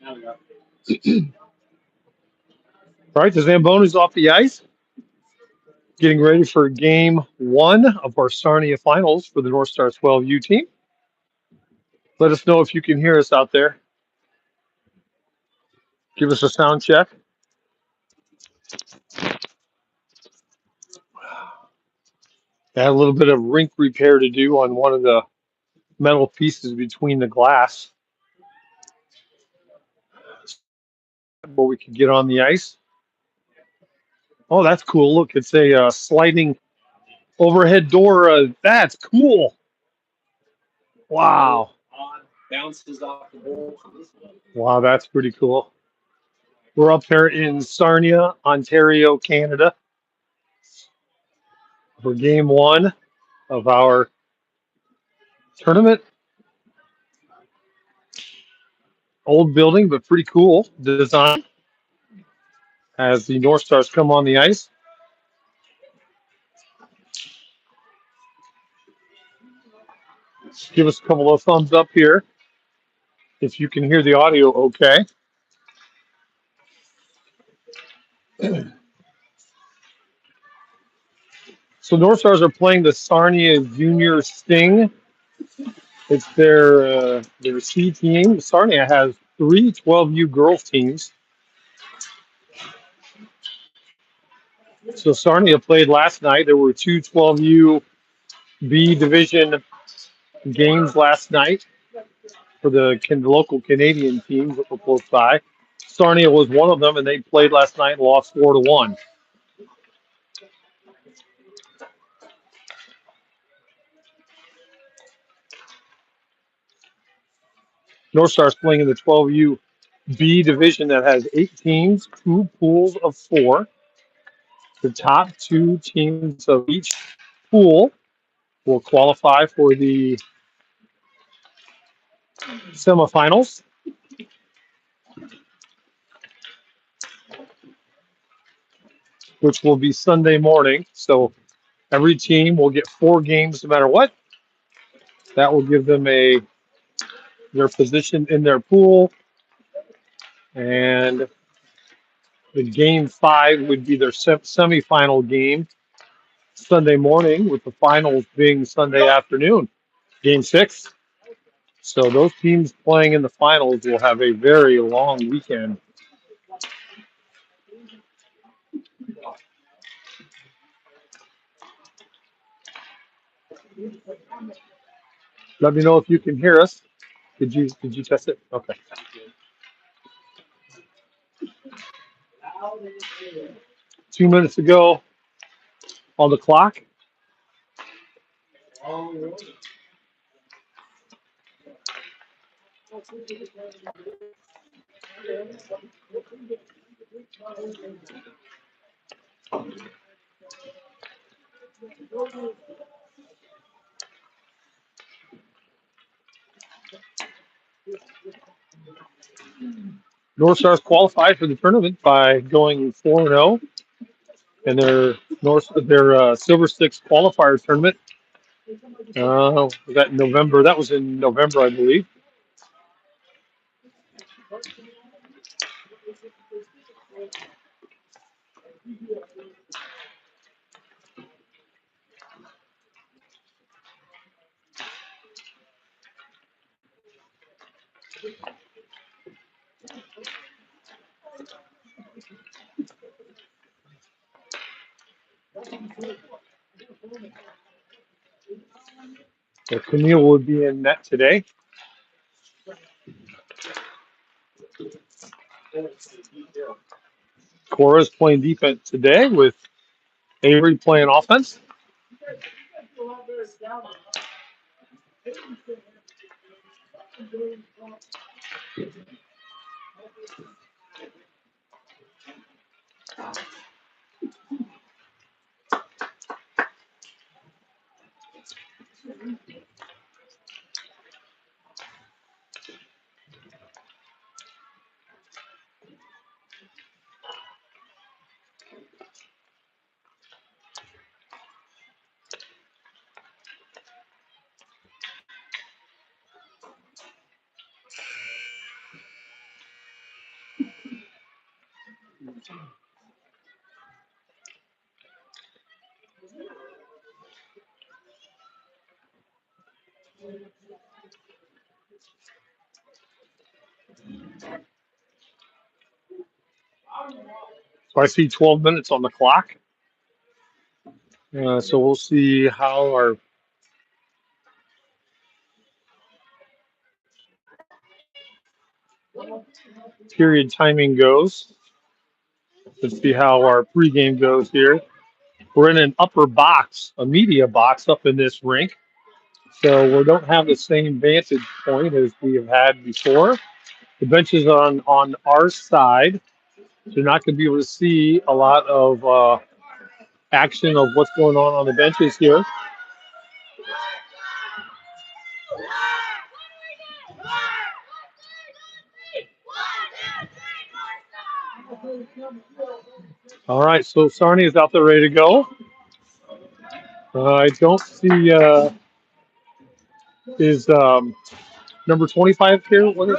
All right, the Zambonis off the ice, getting ready for game one of our Sarnia finals for the North Star 12U team. Let us know if you can hear us out there. Give us a sound check. I had a little bit of rink repair to do on one of the metal pieces between the glass where we could get on the ice. Oh, that's cool. Look, it's a sliding overhead door. That's cool. Wow. Wow, that's pretty cool. We're up here in Sarnia, Ontario, Canada for game one of our tournament. Old building, but pretty cool design as the North Stars come on the ice. Give us a couple of thumbs up here if you can hear the audio okay. So North Stars are playing the Sarnia Junior Sting. It's their C team. Sarnia has three 12U girls teams. So Sarnia played last night. There were two 12U B division games last night for the local Canadian teams that were close by. Sarnia was one of them, and they played last night and lost 4-1. North Stars playing in the 12U B division that has 8 teams, 2 pools of 4. The top 2 teams of each pool will qualify for the semifinals, which will be Sunday morning. So every team will get 4 games no matter what. That will give them their position in their pool, and the game 5 would be their semifinal game Sunday morning, with the finals being Sunday afternoon, game 6. So those teams playing in the finals will have a very long weekend. Let me know if you can hear us. Did you test it? Okay. 2 minutes ago on the clock. North Stars qualified for the tournament by going 4-0 in their Silver Sticks qualifier tournament. Was that in November? That was in November, I believe. So Camille would be in net today. Cora's playing defense today with Avery playing offense. So I see 12 minutes on the clock. So we'll see how our period timing goes. Let's see how our pregame goes here. We're in an upper box, a media box up in this rink. So we don't have the same vantage point as we have had before. The benches are on our side. So you're not going to be able to see a lot of action of what's going on the benches here. All right, so Sarnia is out there ready to go. I don't see is number 25 here. What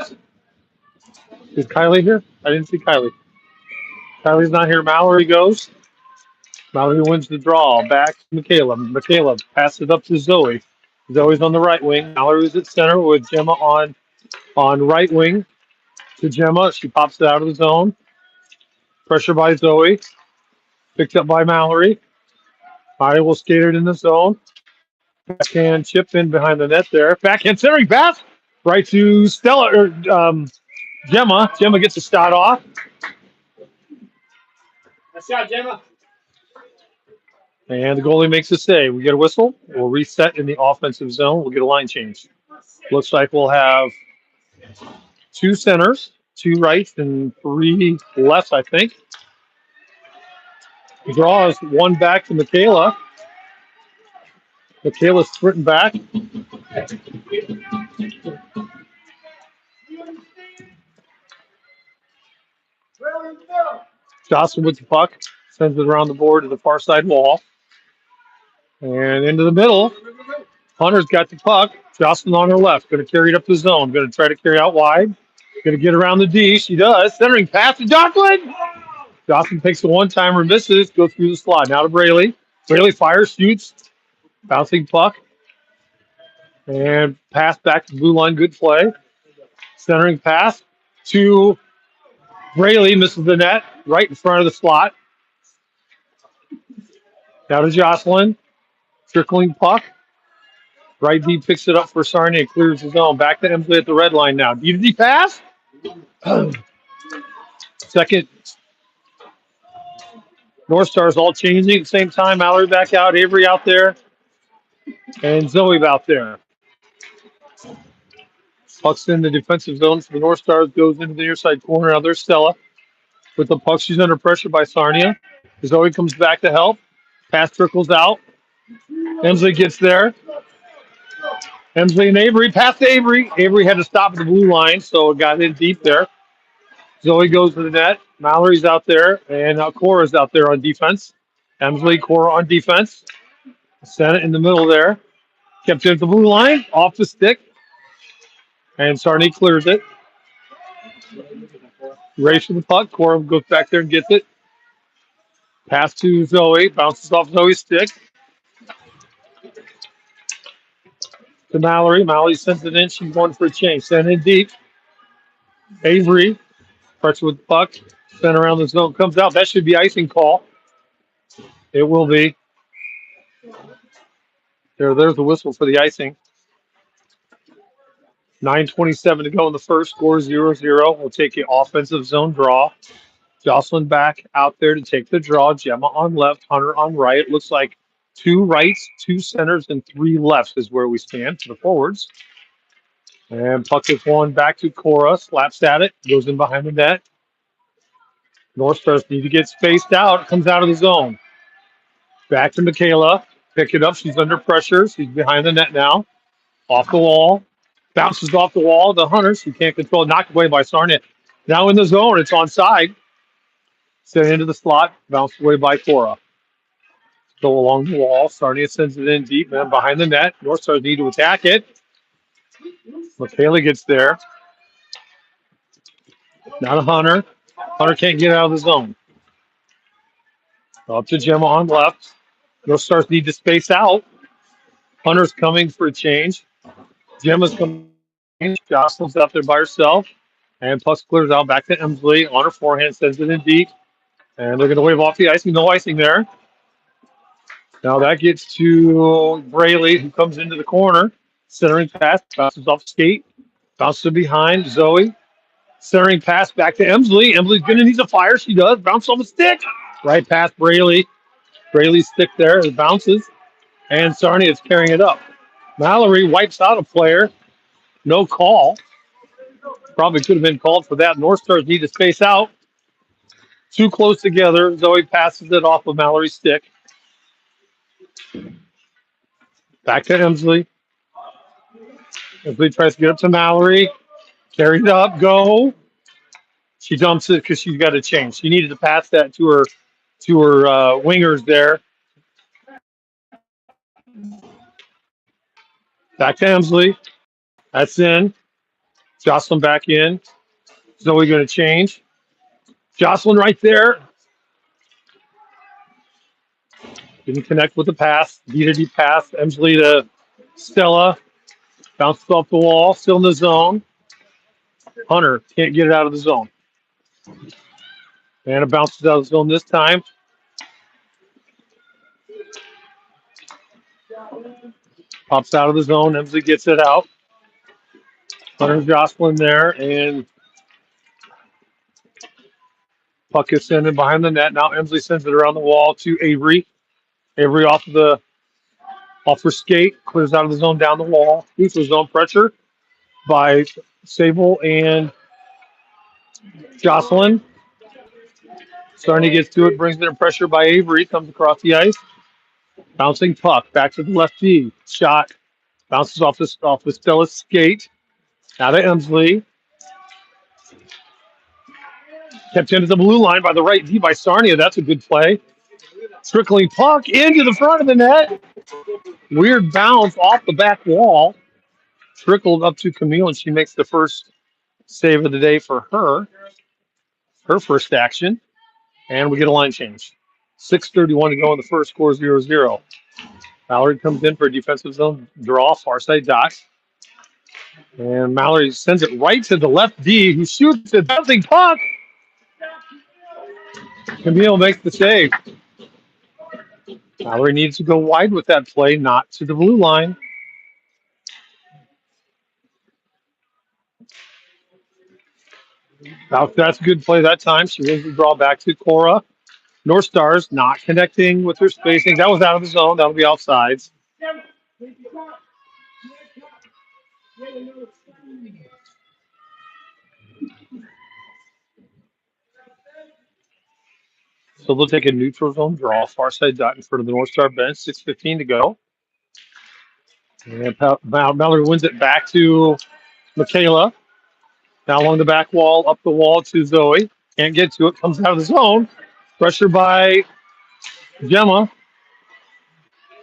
is Kylie here? I didn't see Kylie. Kylie's not here. Mallory goes. Mallory wins the draw. Back to Michaela. Michaela passes it up to Zoe. Zoe's on the right wing. Mallory's at center with Gemma on right wing to Gemma. She pops it out of the zone. Pressure by Zoe. Picked up by Mallory. Mallory will skate it in the zone. Backhand chip in behind the net there. Backhand centering pass. Right to Stella or Gemma. Gemma gets a start off. Nice shot, Gemma. And the goalie makes a save. We get a whistle. We'll reset in the offensive zone. We'll get a line change. Looks like we'll have two centers, two rights, and three lefts, I think. Draws one back to Michaela. Michaela's sprinting back. Jocelyn with the puck. Sends it around the board to the far side wall. And into the middle. Hunter's got the puck. Jocelyn on her left. Going to carry it up the zone. Going to try to carry out wide. Going to get around the D. She does. Centering pass to Jocelyn. Jocelyn takes a one-timer, misses, goes through the slot. Now to Braley. Braley fires, shoots. Bouncing puck. And pass back to the blue line. Good play. Centering pass to Braley. Misses the net. Right in front of the slot. Now to Jocelyn. Trickling puck. Right D picks it up for Sarnia and clears the zone. Back to Emsley at the red line now. D pass. Second. North Stars all changing at the same time. Mallory back out. Avery out there. And Zoe out there. Puck's in the defensive zone for the North Stars. Goes into the near side corner. Now there's Stella with the puck. She's under pressure by Sarnia. Zoe comes back to help. Pass trickles out. Emsley gets there. Emsley and Avery. Pass to Avery. Avery had to stop at the blue line, so it got in deep there. Zoe goes to the net. Mallory's out there, and now Cora's out there on defense. Emsley, Cora on defense. Sent it in the middle there. Kept it at the blue line, off the stick. And Sarnia clears it. Race for the puck. Cora goes back there and gets it. Pass to Zoe. Bounces off Zoe's stick. To Mallory. Mallory sends it in. She's going for a change. Send it deep. Avery. Starts with the puck. Sent around the zone. Comes out. That should be icing call. It will be. There's the whistle for the icing. 9:27 to go in the first. Score 0-0. We'll take the offensive zone draw. Jocelyn back out there to take the draw. Gemma on left, Hunter on right. It looks like two rights, two centers, and three lefts is where we stand for the forwards. And puck is one back to Cora. Slaps at it. Goes in behind the net. North Stars need to get spaced out. Comes out of the zone. Back to Michaela. Pick it up. She's under pressure. She's behind the net now. Off the wall. Bounces off the wall. The Hunter. She can't control it. Knocked away by Sarnia. Now in the zone. It's onside. Sent into the slot. Bounced away by Cora. Go along the wall. Sarnia sends it in deep. Man behind the net. North Stars need to attack it. Michaela gets there. Now to Hunter. Hunter can't get out of the zone. Up to Gemma on left. North Stars need to space out. Hunter's coming for a change. Gemma's coming for a change. Jocelyn's out there by herself. And Puck clears out back to Emsley. On her forehand, sends it in deep. And they're going to wave off the icing. No icing there. Now that gets to Braley, who comes into the corner. Centering pass, bounces off skate. Bounces to behind. Zoe. Centering pass back to Emsley. Emsley's going to need to fire. She does. Bounce off the stick. Right past Braley. Braley's stick there. It bounces. And Sarnia is carrying it up. Mallory wipes out a player. No call. Probably could have been called for that. North Stars need to space out. Too close together. Zoe passes it off of Mallory's stick. Back to Emsley. Emsley tries to get up to Mallory. Carries up. Go. She dumps it because she's got to change. She needed to pass that to her wingers there. Back to Emsley. That's in. Jocelyn back in. Zoe going to change. Jocelyn right there. Didn't connect with the pass. D pass. Emsley to Stella. Bounces off the wall. Still in the zone. Hunter can't get it out of the zone. And it bounces out of the zone this time. Pops out of the zone. Emsley gets it out. Hunter Jocelyn there. And puck is sent in behind the net. Now Emsley sends it around the wall to Avery. Avery off her skate. Clears out of the zone down the wall. Neutral zone pressure by Sable and Jocelyn. Sarnia gets to it, brings it in pressure by Avery, comes across the ice. Bouncing puck, back to the left D. Shot, bounces off the Stella's skate. Now to Emsley. Kept into the blue line by the right D by Sarnia. That's a good play. Trickling puck into the front of the net. Weird bounce off the back wall. Trickled up to Camille, and she makes the first save of the day for her. Her first action. And we get a line change. 6:31 to go in the first, score 0-0. Mallory comes in for a defensive zone draw, far side dot. And Mallory sends it right to the left D, who shoots a bouncing puck. Camille makes the save. Mallory needs to go wide with that play, not to the blue line. That's a good play that time. She wins the draw back to Cora. North Stars not connecting with her spacing. That was out of the zone. That'll be offsides. So they'll take a neutral zone draw, far side dot in front of the North Star bench. 6:15 to go. And Mallory wins it back to Michaela. Now along the back wall, up the wall to Zoe. Can't get to it. Comes out of the zone. Pressure by Gemma.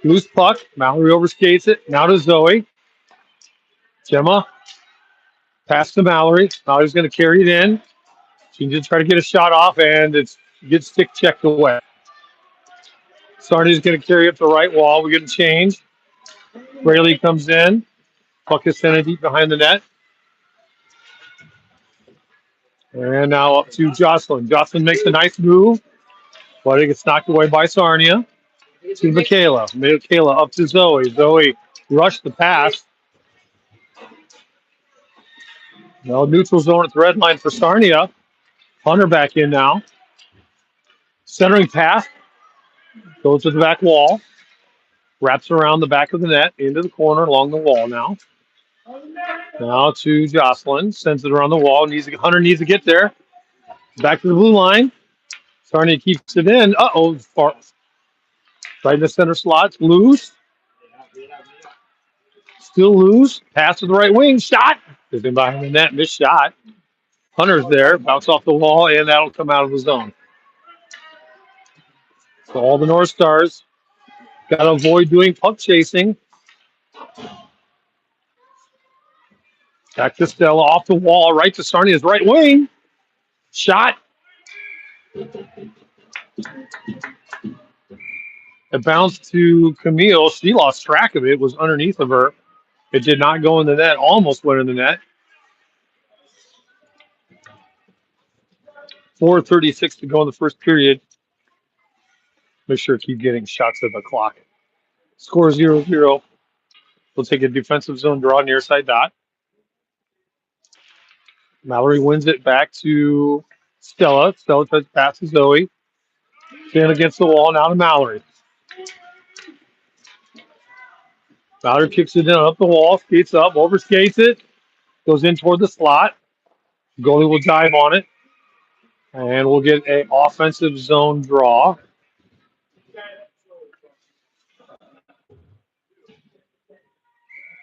Loose puck. Mallory overskates it. Now to Zoe. Gemma. Pass to Mallory. Mallory's going to carry it in. She needs to try to get a shot off, and it gets stick checked away. Sarnia's going to carry up the right wall. We get a change. Braley comes in. Puck is sent deep behind the net. And now up to Jocelyn. Jocelyn makes a nice move, but it gets knocked away by Sarnia. To Michaela. Michaela up to Zoe. Zoe rushed the pass. No neutral zone at the red line for Sarnia. Hunter back in now. Centering pass. Goes to the back wall. Wraps around the back of the net. Into the corner along the wall now. Now to Jocelyn. Sends it around the wall. Hunter needs to get there. Back to the blue line. Sarnia keeps it in. Uh-oh. Right in the center slot. Loose. Still loose. Pass to the right wing. Shot. Is in behind the net. Missed shot. Hunter's there. Bounce off the wall, and that'll come out of the zone. So all the North Stars got to avoid doing puck chasing. Back to Stella. Off the wall. Right to Sarnia's right wing. Shot. It bounced to Camille. She lost track of it. It was underneath of her. It did not go in the net. Almost went in the net. 4:36 to go in the first period. Make sure to keep getting shots at the clock. Score 0-0. We'll take a defensive zone draw near side dot. Mallory wins it back to Stella. Stella tries to pass to Zoe. Stand against the wall. Now to Mallory. Mallory kicks it in up the wall. Skates up. Overskates it. Goes in toward the slot. Goalie will dive on it. And we'll get an offensive zone draw.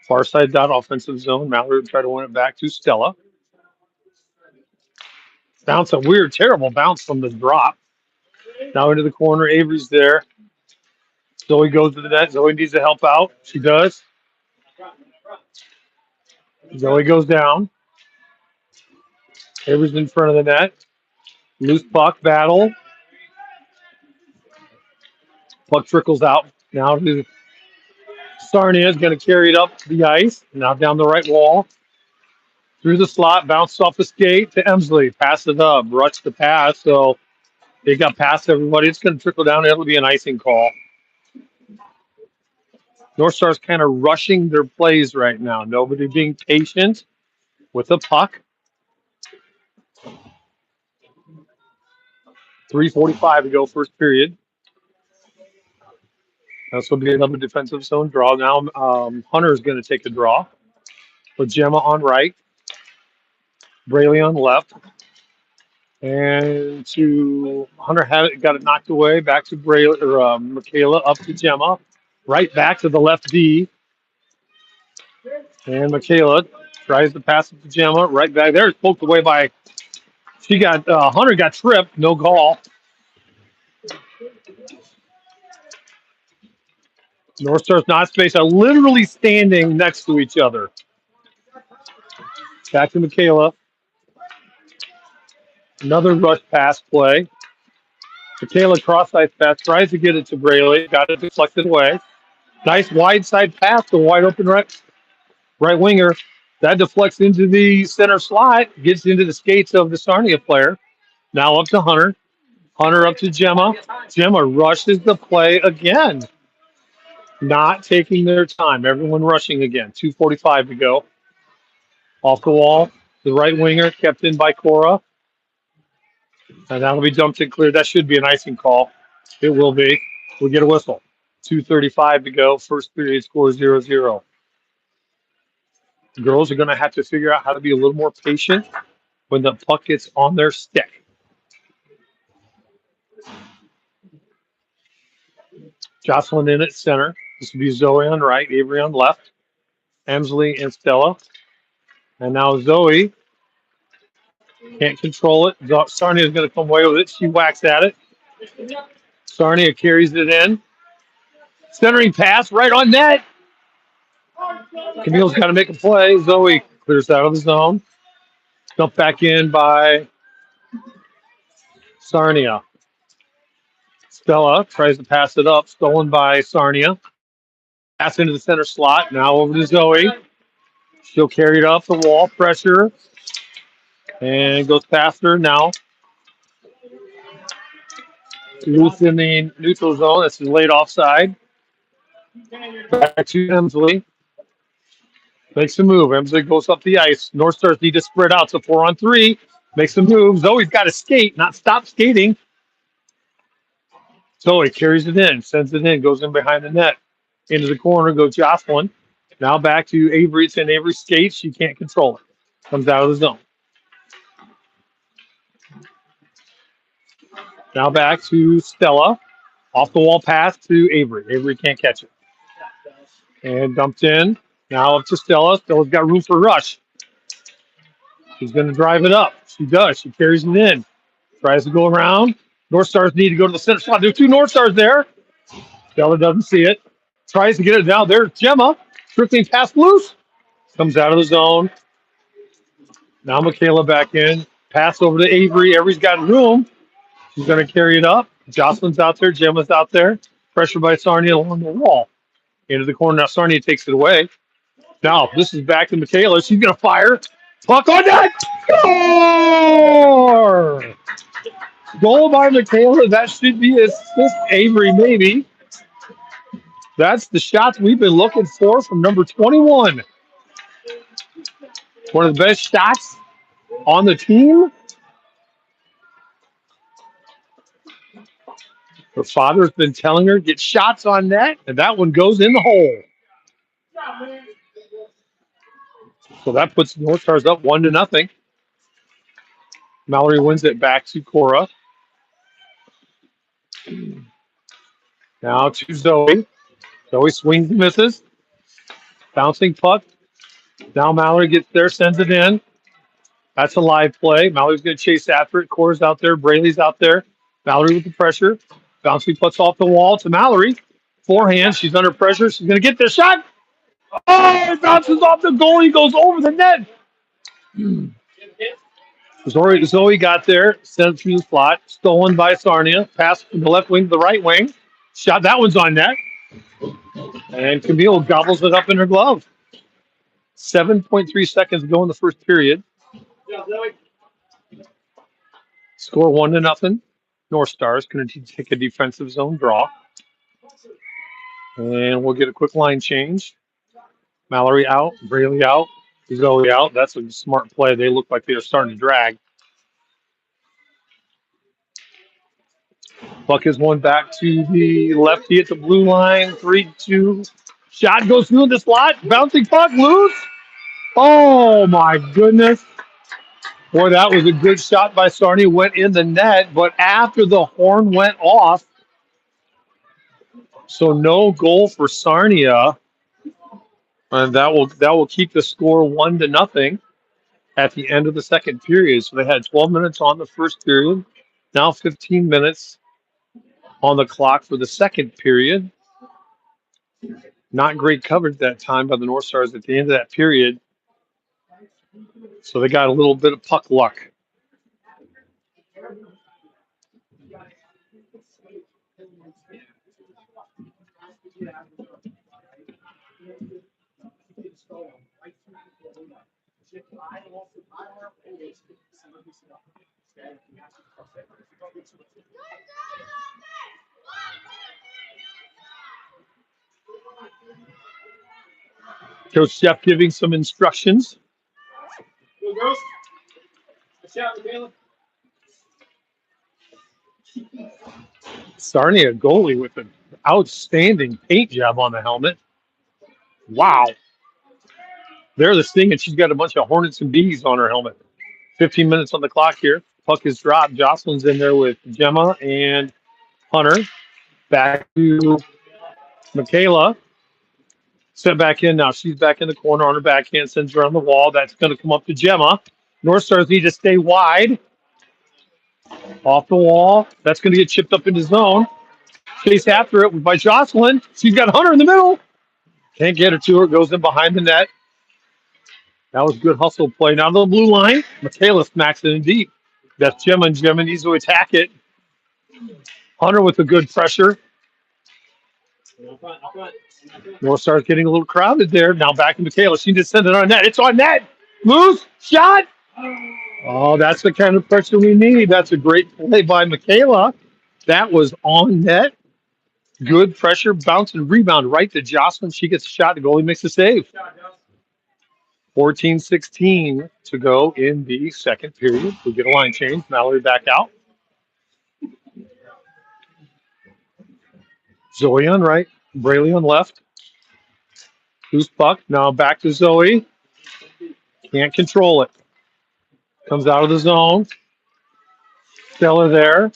Far side dot offensive zone. Mallory will try to win it back to Stella. Bounce, a weird, terrible bounce from the drop. Now into the corner. Avery's there. Zoe goes to the net. Zoe needs to help out. She does. Zoe goes down. Avery's in front of the net. Loose puck battle. Puck trickles out. Now to Sarnia is going to carry it up the ice. Now down the right wall. Through the slot. Bounced off the skate to Emsley. Pass it up. Rush the pass. So they got past everybody. It's going to trickle down. It'll be an icing call. North Star's kind of rushing their plays right now. Nobody being patient with the puck. 3:45 to go, first period. This will be another defensive zone draw. Now Hunter's going to take the draw. With Gemma on right. Braley on left. And to Hunter had it, got it knocked away. Back to Braley or Michaela, up to Gemma. Right back to the left D. And Michaela tries to pass it to Gemma. Right back there. It's poked away by. Hunter got tripped. No goal. North Star's not space are literally standing next to each other. Back to Michaela. Another rush pass play. Michaela cross-ice pass. Tries to get it to Braley. Got it deflected away. Nice wide side pass to wide open right winger. That deflects into the center slot. Gets into the skates of the Sarnia player. Now up to Hunter. Hunter up to Gemma. Gemma rushes the play again. Not taking their time. Everyone rushing again. 2:45 to go. Off the wall. The right winger kept in by Cora. And that'll be dumped and cleared. That should be an icing call. It will be. We'll get a whistle. 2:35 to go. First period score 0-0. The girls are going to have to figure out how to be a little more patient when the puck gets on their stick. Jocelyn in at center. This will be Zoe on right, Avery on left, Emsley and Stella. And now Zoe can't control it. Sarnia is going to come away with it. She whacks at it. Sarnia carries it in. Centering pass right on net. Camille's got to make a play. Zoe clears out of the zone. Dumped back in by Sarnia. Stella tries to pass it up. Stolen by Sarnia. Pass into the center slot. Now over to Zoe. She'll carry it up the wall. Pressure. And goes past her now. Loose in the neutral zone. This is laid offside. Back to Emsley. Makes a move. Emsley goes up the ice. North Stars need to spread out. So 4-on-3. Makes a move. Zoe's got to skate, not stop skating. Zoe carries it in. Sends it in. Goes in behind the net. Into the corner goes Jocelyn. Now back to Avery. It's in Avery skates. She can't control it. Comes out of the zone. Now back to Stella. Off the wall pass to Avery. Avery can't catch it. And dumped in. Now up to Stella. Stella's got room for rush. She's going to drive it up. She does. She carries it in. Tries to go around. North Stars need to go to the center slot. There's two North Stars there. Stella doesn't see it. Tries to get it down. There's Gemma. Trickling pass loose. Comes out of the zone. Now Michaela back in. Pass over to Avery. Avery's got room. She's going to carry it up. Jocelyn's out there. Gemma's out there. Pressure by Sarnia along the wall. Into the corner. Now Sarnia takes it away. Now this is back to Michaela. She's going to fire. Puck on net. Score! Goal by Michaela. That should be assist Avery, maybe. That's the shots we've been looking for from number 21. One of the best shots on the team. Her father's been telling her, get shots on net, and that one goes in the hole. So that puts the North Stars up 1-0. Mallory wins it back to Cora. Now to Zoe. Zoe swings and misses. Bouncing puck. Now Mallory gets there, sends it in. That's a live play. Mallory's going to chase after it. Cora's out there. Braley's out there. Mallory with the pressure. Bouncing puts off the wall to Mallory. Forehand. She's under pressure. She's going to get the shot. Oh, it bounces off the goalie. Goes over the net. Zoe got there. Sent through the slot. Stolen by Sarnia. Pass from the left wing to the right wing. Shot. That one's on net. And Camille gobbles it up in her glove. 7.3 seconds to go in the first period. Score 1-0. North Stars going to take a defensive zone draw. And we'll get a quick line change. Mallory out, Braley out, Zoe out. That's a smart play. They look like they are starting to drag. Puck is one back to the lefty at the blue line. 3-2. Shot goes through the slot. Bouncing puck loose. Oh, my goodness. Boy, that was a good shot by Sarnia. Went in the net, but after the horn went off, so no goal for Sarnia. And that will keep the score 1-0 at the end of the second period. So they had 12 minutes on the first period. Now 15 minutes on the clock for the second period. Not great coverage that time by the North Stars at the end of that period. So they got a little bit of puck luck. Coach Jeff giving some instructions. Go girls. Sarnia goalie with an outstanding paint job on the helmet. Wow. There's the sting, and she's got a bunch of hornets and bees on her helmet. 15 minutes on the clock here. Puck is dropped. Jocelyn's in there with Gemma and Hunter. Back to Michaela. Sent back in now. She's back in the corner on her backhand. Sends her on the wall. That's going to come up to Gemma. North Stars need to stay wide. Off the wall. That's going to get chipped up into zone. Chase after it by Jocelyn. She's got Hunter in the middle. Can't get it to her. Goes in behind the net. That was good hustle play. Now to the blue line. Michaela smacks it in deep. That's Gemma, and Gemma needs to attack it. Hunter with a good pressure. North Stars getting a little crowded there. Now back to Michaela. She just sent it on net. It's on net. Loose. Shot. Oh, that's the kind of pressure we need. That's a great play by Michaela. That was on net. Good pressure. Bounce and rebound right to Jocelyn. She gets a shot. The goalie makes a save. 14-16 to go in the second period. We get a line change. Mallory back out. Zoe on right. Braley on left. Loose puck. Now back to Zoe. Can't control it. Comes out of the zone. Stella there.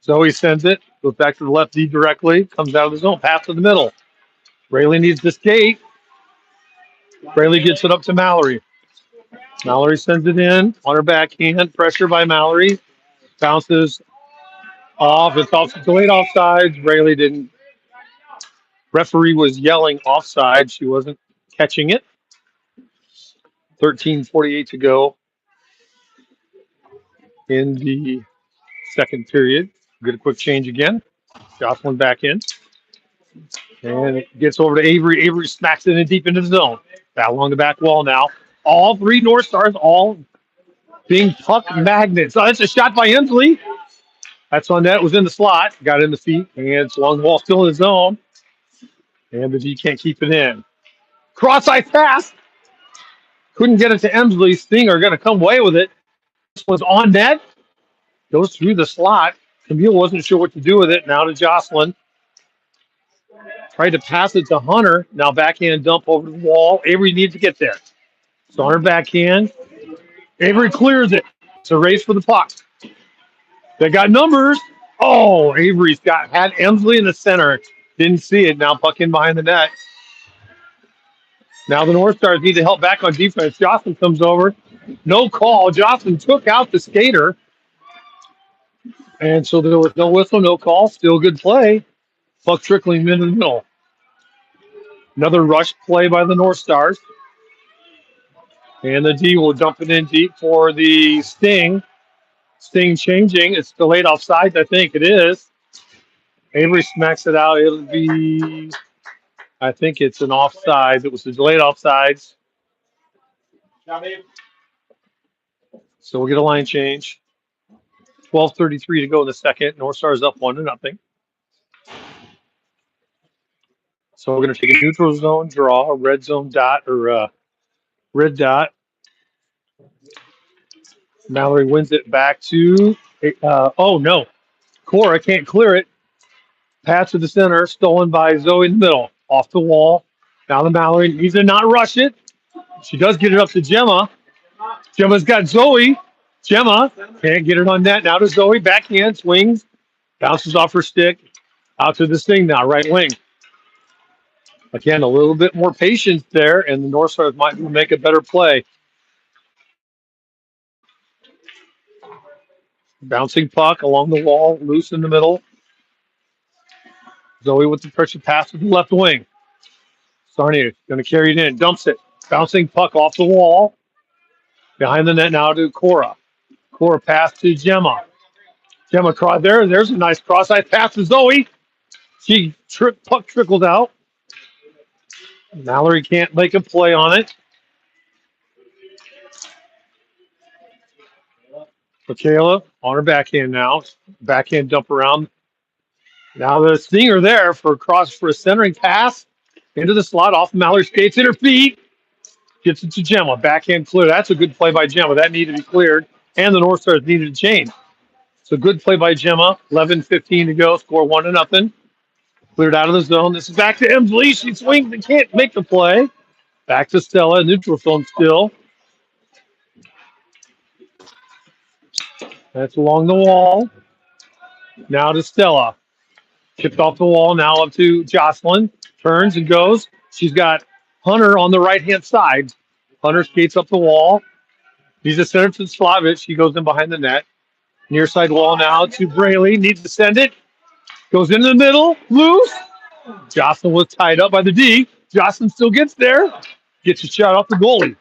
Zoe sends it. Goes back to the left D directly. Comes out of the zone. Pass to the middle. Braley needs to skate. Braley gets it up to Mallory. Mallory sends it in on her backhand. Pressure by Mallory. Bounces off. It's off. It's late offsides. Braley didn't. Referee was yelling offside. She wasn't catching it. 13:48 to go in the second period. Get a quick change again. Jocelyn back in. And it gets over to Avery. Avery smacks it in deep into the zone. Battle along the back wall now. All three North Stars, all being puck magnets. So that's a shot by Emsley. That's on net. It was in the slot. Got in the feet. And it's along the wall, still in the zone. And the D can't keep it in. Cross-ice pass. Couldn't get it to Emsley. Stinger going to come away with it. This was on net. Goes through the slot. Camille wasn't sure what to do with it. Now to Jocelyn. Tried to pass it to Hunter. Now backhand dump over the wall. Avery needs to get there. So Hunter backhand. Avery clears it. It's a race for the puck. They got numbers. Oh, Avery's had Emsley in the center. Didn't see it. Now puck in behind the net. Now the North Stars need to help back on defense. Jocelyn comes over. No call. Jocelyn took out the skater. And so there was no whistle, no call. Still good play. Puck trickling into the middle. Another rush play by the North Stars. And the D will dump it in deep for the Sting. Sting changing. It's delayed offside, I think it is. Avery smacks it out. It'll be, I think it's an offside. It was a delayed offsides. So we'll get a line change. 12:33 to go in the second. North Stars up 1-0. So we're going to take a neutral zone draw, a red zone dot, or red dot. Mallory wins it back to, oh no, Cora can't clear it. Pass to the center, stolen by Zoe in the middle. Off the wall. Now the Mallory needs to not rush it. She does get it up to Gemma. Gemma's got Zoe. Gemma can't get it on net. Now to Zoe. Backhand swings. Bounces off her stick. Out to this thing now, right wing. Again, a little bit more patience there, and the North Stars might make a better play. Bouncing puck along the wall, loose in the middle. Zoe with the pressure pass to the left wing. Sarnia going to carry it in, dumps it. Bouncing puck off the wall. Behind the net now to Cora. Cora pass to Gemma. Gemma cross there. There's a nice cross-ice pass to Zoe. Puck trickled out. Mallory can't make a play on it. Michaela on her backhand now. Backhand dump around. Now the Stinger there for a centering pass into the slot off Mallory skates in her feet. Gets it to Gemma. Backhand clear. That's a good play by Gemma. That needed to be cleared. And the North Stars needed to change. So good play by Gemma. 11:15 to go. Score 1-0. Cleared out of the zone. This is back to Emsley. She swings and can't make the play. Back to Stella. Neutral zone still. That's along the wall. Now to Stella. Chipped off the wall. Now up to Jocelyn. Turns and goes. She's got Hunter on the right-hand side. Hunter skates up the wall. He's a center to Slavic. He goes in behind the net. Near side wall now to Braley. Needs to send it. Goes into the middle. Loose. Jocelyn was tied up by the D. Jocelyn still gets there. Gets a shot off the goalie.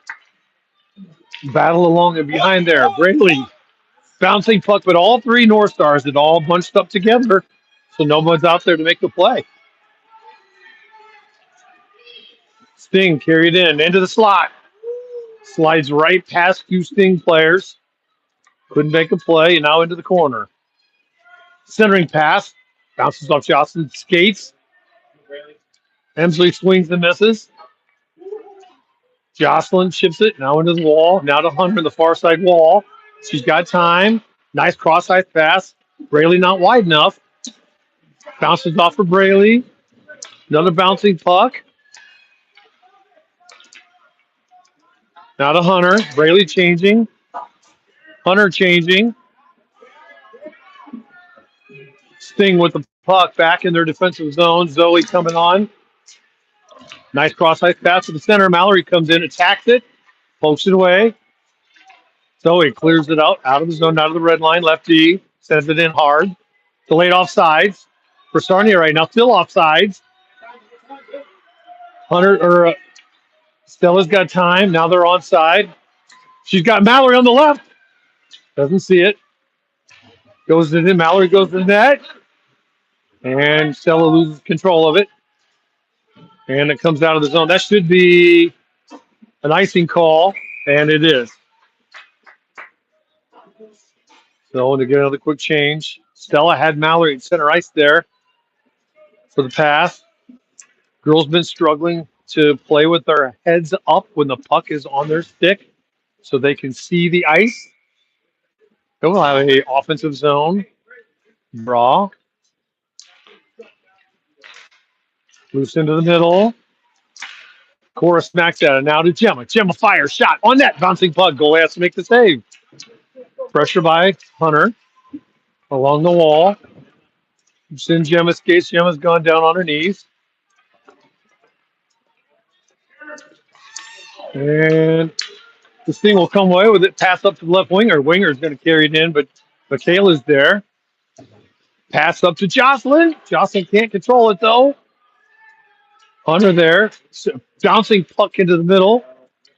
Battle along and behind there. Braley. Bouncing puck, but all three North Stars had all bunched up together. So no one's out there to make the play. Sting carried into the slot. Slides right past two Sting players. Couldn't make a play, and now into the corner. Centering pass. Bounces off Jocelyn. Skates. Emsley swings and misses. Jocelyn chips it. Now into the wall. Now to Hunter in the far side wall. She's got time. Nice cross-ice pass. Braley not wide enough. Bounces off for Braley. Another bouncing puck. Now to Hunter. Braley changing. Hunter changing. Sting with the puck back in their defensive zone. Zoe coming on. Nice cross-ice pass to the center. Mallory comes in, attacks it, pokes it away. Zoe clears it out of the zone, out of the red line. Lefty sends it in hard. Delayed offsides for Sarnia right now. Still offsides. Stella's got time. Now they're onside. She's got Mallory on the left. Doesn't see it. Goes to the Mallory goes to the net. And Stella loses control of it. And it comes out of the zone. That should be an icing call, and it is. So to get another quick change, Stella had Mallory at center ice there for the pass. Girls been struggling to play with their heads up when the puck is on their stick so they can see the ice. They'll have a offensive zone. Draw. Loose into the middle. Cora smacks at it. Now to Gemma. Gemma fires. Shot on net. Bouncing puck. Goalie has to make the save. Pressure by Hunter along the wall. It's in Gemma's skates. Gemma's gone down on her knees. And this thing will come away with it. Pass up to the left winger. Winger's going to carry it in, but Michaela's there. Pass up to Jocelyn. Jocelyn can't control it, though. Hunter there. Bouncing puck into the middle.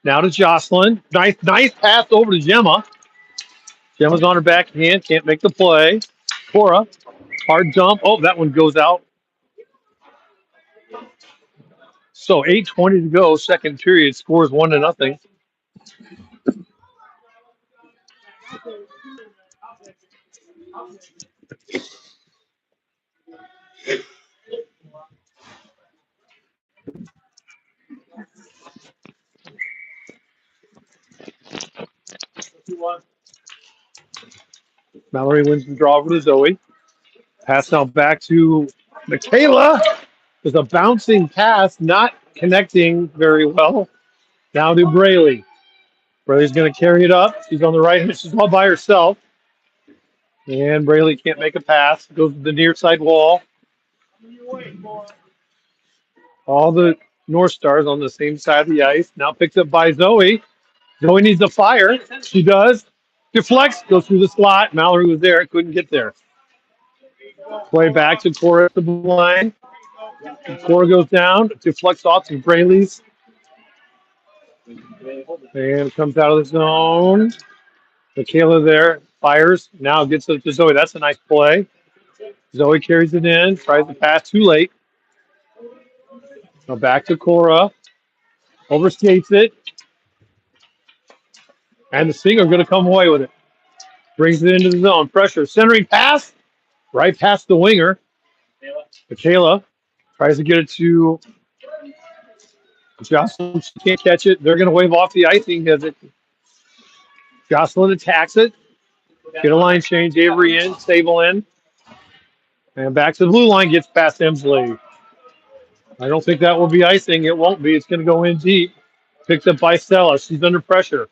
Now to Jocelyn. Nice pass over to Gemma. Gemma's on her backhand. Can't make the play. Cora. Hard dump. Oh, that one goes out. So 8:20 to go. Second period. Scores 1-0. Mallory wins the draw over to Zoe. Pass now back to Michaela. There's a bouncing pass, not connecting very well. Now to Braley. Braley's going to carry it up. She's on the right hand. She's all by herself. And Braley can't make a pass. Goes to the near side wall. All the North Stars on the same side of the ice. Now picked up by Zoe. Zoe needs a fire. She does. Deflects. Goes through the slot. Mallory was there. Couldn't get there. Play back to Cora at the blue line. Cora goes down. Deflects off to Braley's. And comes out of the zone. Michaela there. Fires. Now gets it to Zoe. That's a nice play. Zoe carries it in. Tries to pass. Too late. Now back to Cora. Overskates it. And the Singer going to come away with it. Brings it into the zone. Pressure. Centering pass. Right past the winger. Michaela tries to get it to Jocelyn. She can't catch it. They're going to wave off the icing as it. Jocelyn attacks it. Get a line change. Avery in. Sable in. And back to the blue line. Gets past Emsley. I don't think that will be icing. It won't be. It's going to go in deep. Picked up by Stella. She's under pressure.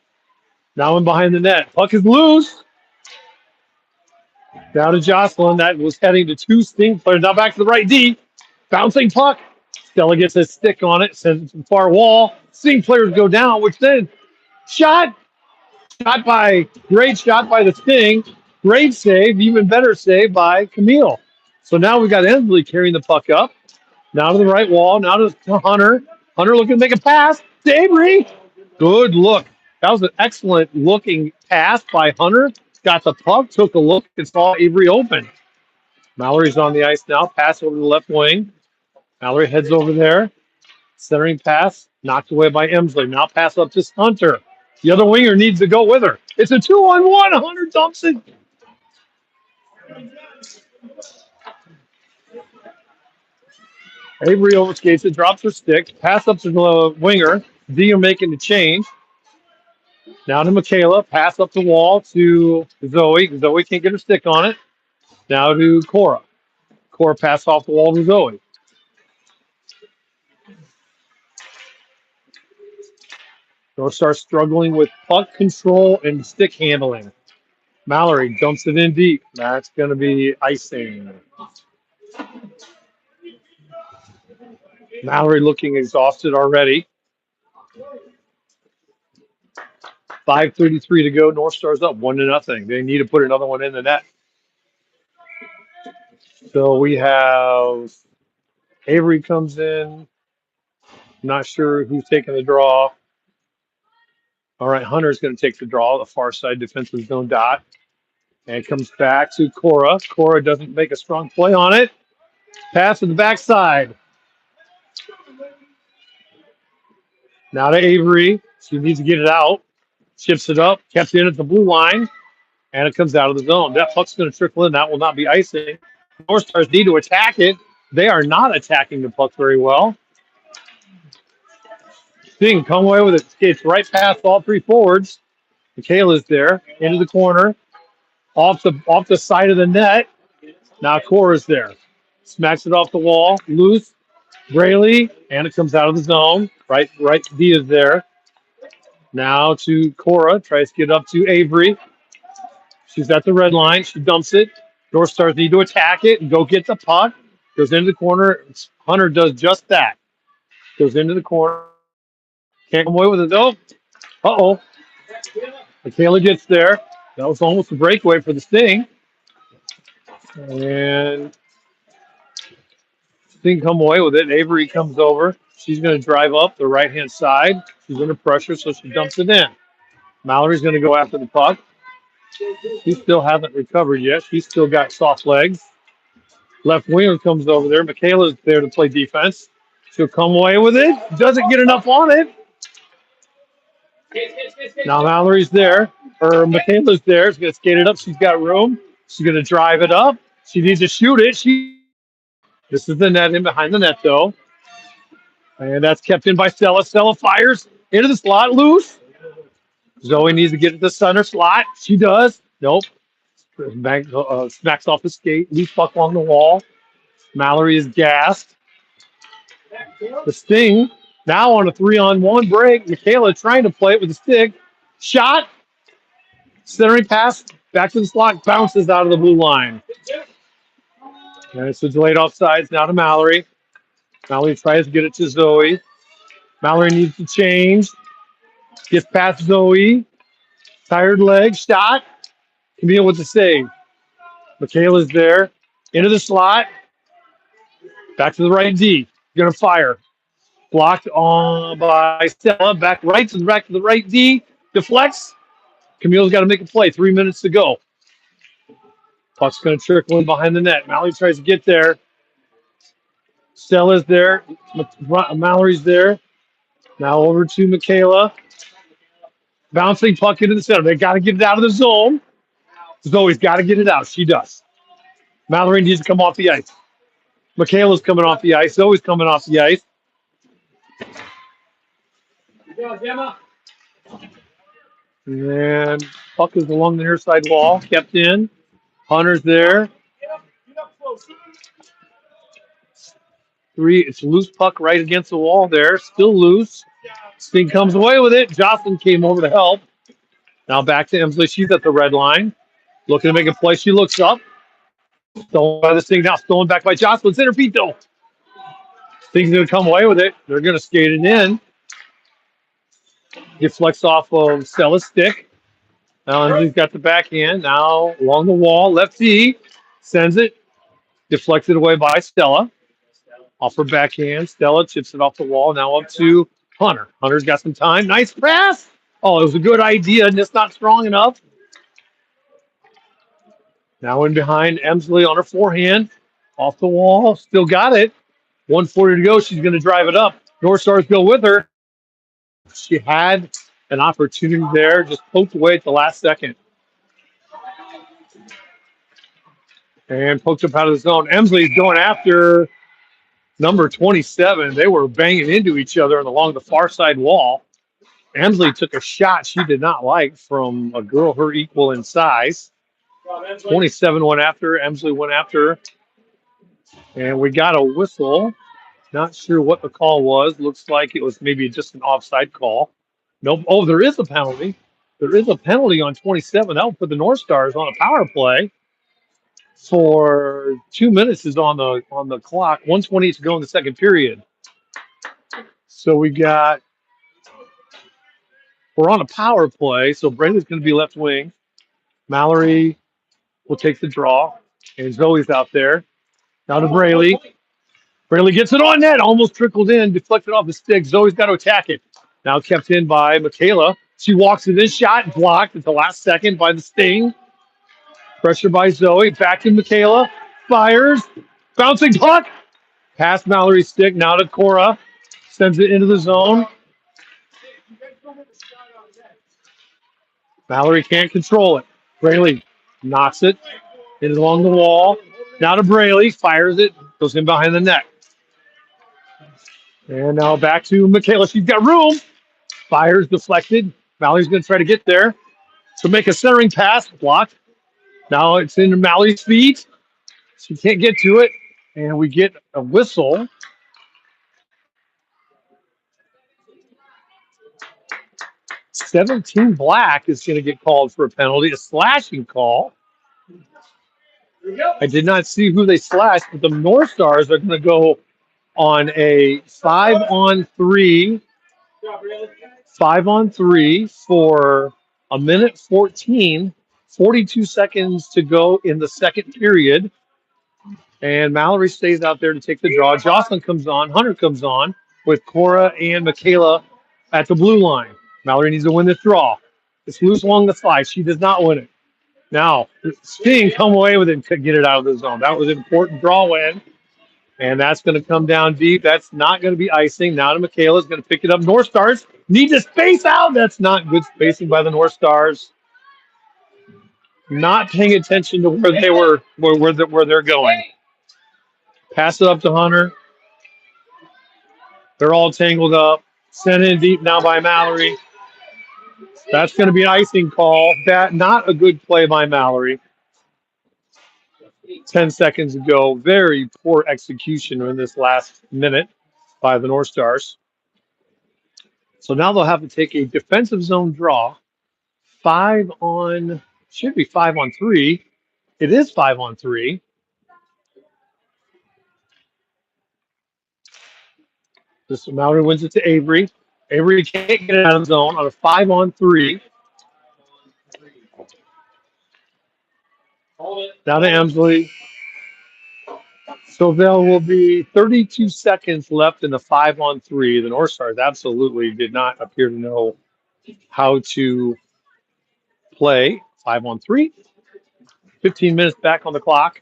Now in behind the net. Puck is loose. Down to Jocelyn. That was heading to two Sting players. Now back to the right D. Bouncing puck. Stella gets a stick on it. Sends it to the far wall. Sting players go down, which then shot. Great shot by the Sting. Great save. Even better save by Camille. So now we've got Emsley carrying the puck up. Now to the right wall. Now to Hunter. Hunter looking to make a pass. Avery. Good look. That was an excellent looking pass by Hunter. Got the puck, took a look, and saw Avery open. Mallory's on the ice now. Pass over to the left wing. Mallory heads over there. Centering pass. Knocked away by Emsley. Now pass up to Hunter. The other winger needs to go with her. It's a 2-on-1. Hunter dumps it. Avery overskates it, drops her stick. Pass up to the winger. Dia making the change. Now to Michaela. Pass up the wall to Zoe. Zoe can't get her stick on it. Now to Cora. Cora pass off the wall to Zoe. North Star struggling with puck control and stick handling. Mallory dumps it in deep. That's going to be icing. Mallory looking exhausted already. 5:33 to go. North Star's up 1-0. They need to put another one in the net. So we have Avery comes in. Not sure who's taking the draw. All right, Hunter's going to take the draw, the far side defensive zone dot. And comes back to Cora. Cora doesn't make a strong play on it. Pass to the backside. Now to Avery. She needs to get it out. Chips it up. Kept in at the blue line. And it comes out of the zone. That puck's going to trickle in. That will not be icing. North Stars need to attack it. They are not attacking the puck very well. Sting, come away with it. Skates right past all three forwards. Michaela's there. Into the corner. Off the side of the net. Now Cora's there. Smacks it off the wall. Loose. Braley. And it comes out of the zone. Right. Diaz there. Now to Cora. Tries to get up to Avery. She's at the red line. She dumps it. North Stars need to attack it and go get the puck. Goes into the corner. Hunter does just that. Goes into the corner. Can't come away with it though. Uh-oh. Michaela gets there. That was almost a breakaway for the Sting. And Sting come away with it. Avery comes over. She's going to drive up the right-hand side. She's under pressure, so she dumps it in. Mallory's going to go after the puck. She still hasn't recovered yet. She's still got soft legs. Left winger comes over there. Michaela's there to play defense. She'll come away with it. Doesn't get enough on it. Now Mallory's there. Or Michaela's there. She's going to skate it up. She's got room. She's going to drive it up. She needs to shoot it. This is the net in behind the net, though. And that's kept in by Stella. Stella fires into the slot. Loose. Zoe needs to get to the center slot. She does. Nope. Smacks off the skate. Loose puck along the wall. Mallory is gassed. The Sting now on a 3-on-1 break. Michaela trying to play it with the stick. Shot. Centering pass. Back to the slot. Bounces out of the blue line. And it's a delayed offsides now to Mallory. Mallory tries to get it to Zoe. Mallory needs to change. Gets past Zoe. Tired leg. Shot. Camille with the save. Michaela's there. Into the slot. Back to the right D. Gonna fire. Blocked on by Stella. Back to the right D. Deflects. Camille's got to make a play. 3 minutes to go. Puck's going to trickle in behind the net. Mallory tries to get there. Stella's there. Mallory's there. Now over to Michaela. Bouncing puck into the center. They got to get it out of the zone. Zoe's got to get it out. She does. Mallory needs to come off the ice. Michaela's coming off the ice. Zoe's coming off the ice. And puck is along the near side wall. Kept in. Hunter's there. It's a loose puck right against the wall there. Still loose. Sting comes away with it. Jocelyn came over to help. Now back to Emsley. She's at the red line. Looking to make a play. She looks up. Stolen by the Sting. Now stolen back by Jocelyn. Center feet though. Sting's going to come away with it. They're going to skate it in. Deflects off of Stella's stick. Now Emsley's got the backhand. Now along the wall. Lefty sends it. Deflected away by Stella. Off her backhand. Stella chips it off the wall. Now up to Hunter. Hunter's got some time. Nice pass. Oh, it was a good idea, and it's not strong enough. Now in behind Emsley on her forehand. Off the wall. Still got it. 1:40 to go. She's going to drive it up. North Stars go with her. She had an opportunity there. Just poked away at the last second. And poked up out of the zone. Emsley's going after number 27. They were banging into each other along the far side wall. Emsley took a shot she did not like from a girl her equal in size. 27 went after her. Emsley went after her. And we got a whistle. Not sure what the call was. Looks like it was maybe just an offside call. Nope. Oh, there is a penalty. There is a penalty on 27. That will put the North Stars on a power play. For 2 minutes is on the clock. 1:28 to go in the second period. So we're on a power play. So Brandon's going to be left wing. Mallory will take the draw, and Zoe's out there. Now to Braley. Braley gets it on net. Almost trickled in, deflected off the stick. Zoe's got to attack it. Now kept in by Michaela. She walks in this shot, blocked at the last second by the Sting. Pressure by Zoe. Back to Michaela. Fires. Bouncing puck. Past Mallory's stick. Now to Cora. Sends it into the zone. Mallory can't control it. Braley knocks it. It is along the wall. Now to Braley. Fires it. Goes in behind the net. And now back to Michaela. She's got room. Fires deflected. Mallory's going to try to get there. So make a centering pass. Blocked. Now it's in Mallory's feet. She can't get to it. And we get a whistle. 17 Black is going to get called for a penalty, a slashing call. I did not see who they slashed, but the North Stars are going to go on a 5-on-3, 5-on-3 for a minute 14, 42 seconds to go in the second period. And Mallory stays out there to take the draw. Jocelyn comes on. Hunter comes on with Cora and Michaela at the blue line. Mallory needs to win this draw. It's loose along the slide. She does not win it. Now, Sting come away with it and could get it out of the zone. That was an important draw win. And that's going to come down deep. That's not going to be icing. Now to Michaela's going to pick it up. North Stars need to space out. That's not good spacing by the North Stars. Not paying attention to where they were, where they're going. Pass it up to Hunter. They're all tangled up. Sent in deep now by Mallory. That's going to be an icing call. That not a good play by Mallory. 10 seconds ago. Very poor execution in this last minute by the North Stars. So now they'll have to take a defensive zone draw. Should be 5-on-3. It is 5-on-3. This Mallory wins it to Avery. Avery can't get it out of the zone on a 5-on-3. Now to Emsley. So there will be 32 seconds left in the 5-on-3. The North Stars absolutely did not appear to know how to play 5-on-3. 15 minutes back on the clock.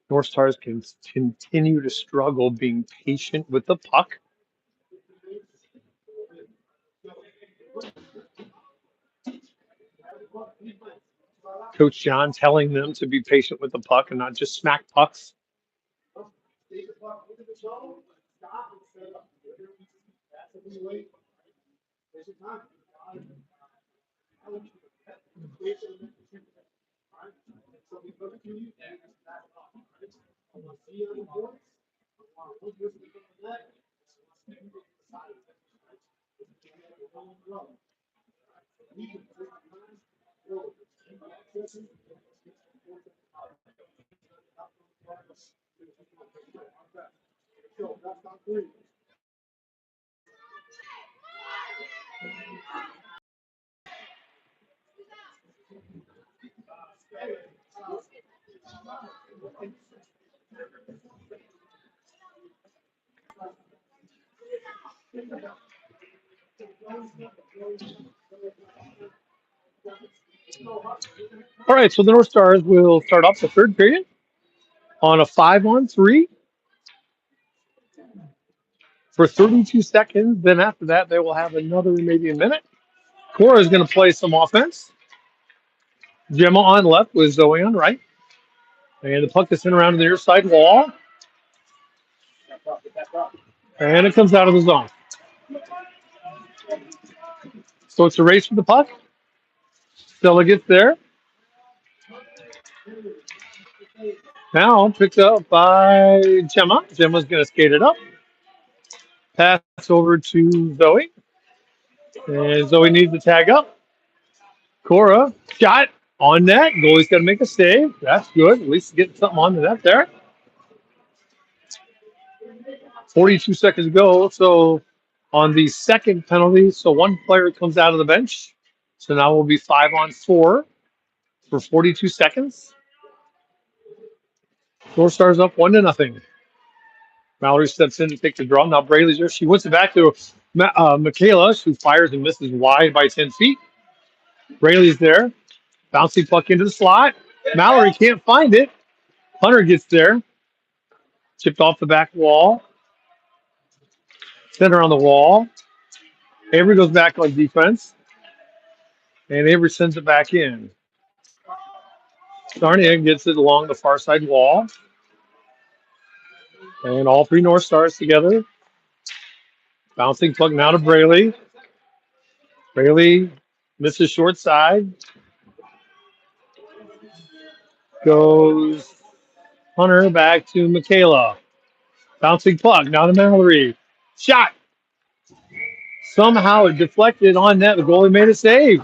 North Stars can continue to struggle being patient with the puck. Coach John telling them to be patient with the puck and not just smack pucks. All right, so the North Stars will start off the third period on a 5-on-3 for 32 seconds. Then after that, they will have another maybe a minute. Cora is going to play some offense. Gemma on left with Zoe on right. And the puck is sent around to the near side wall. And it comes out of the zone. So it's a race for the puck. Stella gets there. Now picked up by Gemma. Gemma's going to skate it up. Pass over to Zoe. And Zoe needs to tag up. Cora, shot on net. Goalie's got to make a save. That's good. At least getting something on the net there. 42 seconds ago. So on the second penalty, so one player comes out of the bench. So now we'll be 5-on-4 for 42 seconds. North Stars up 1-0. Mallory steps in to take the draw. Now Braley's there. She wins it back to Michaela, who fires and misses wide by 10 feet. Braley's there. Bouncing puck into the slot. Mallory can't find it. Hunter gets there. Chipped off the back wall. Center on the wall. Avery goes back on defense. And Avery sends it back in. Sarnia gets it along the far side wall. And all three North Stars together. Bouncing puck now to Braley. Braley misses short side. Goes Hunter back to Michaela. Bouncing puck now to Mallory. Shot. Somehow it deflected on net. The goalie made a save.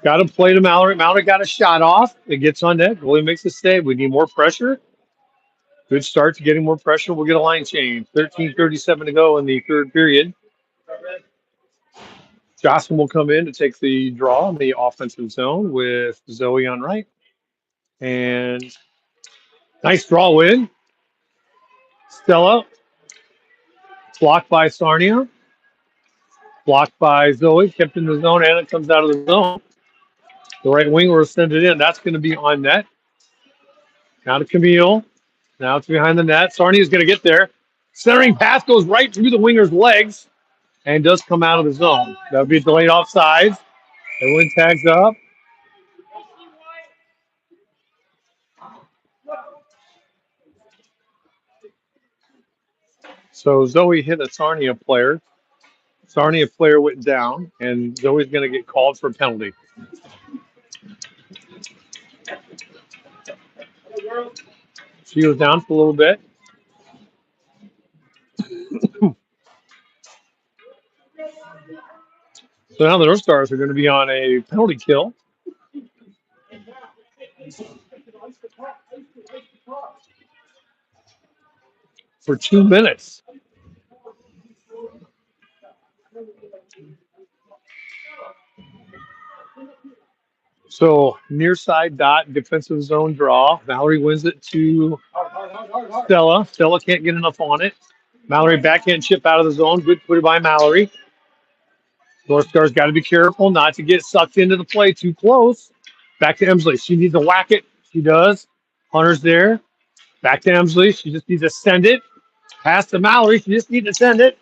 Got to play to Mallory. Mallory got a shot off. It gets on net. Goalie makes a save. We need more pressure. Good start to getting more pressure. We'll get a line change. 13:37 to go in the third period. Jocelyn will come in to take the draw in the offensive zone with Zoe on right. And nice draw win. Stella blocked by Sarnia. Blocked by Zoe. Kept in the zone and it comes out of the zone. The right wing will send it in. That's going to be on net. Now to Camille. Now it's behind the net. Sarnia is going to get there. Centering pass goes right through the winger's legs and does come out of the zone. That'll be delayed offsides. Everyone tags up. So Zoe hit a Sarnia player. Sarnia player went down, and Zoe's going to get called for a penalty. She was down for a little bit. So now the North Stars are going to be on a penalty kill. For 2 minutes. So near side dot, defensive zone draw. Mallory wins it to Stella. Stella can't get enough on it. Mallory backhand chip out of the zone. Good put by Mallory. North Star's got to be careful not to get sucked into the play too close. Back to Emsley. She needs to whack it. She does. Hunter's there. Back to Emsley. She just needs to send it. Pass to Mallory. She just needs to send it.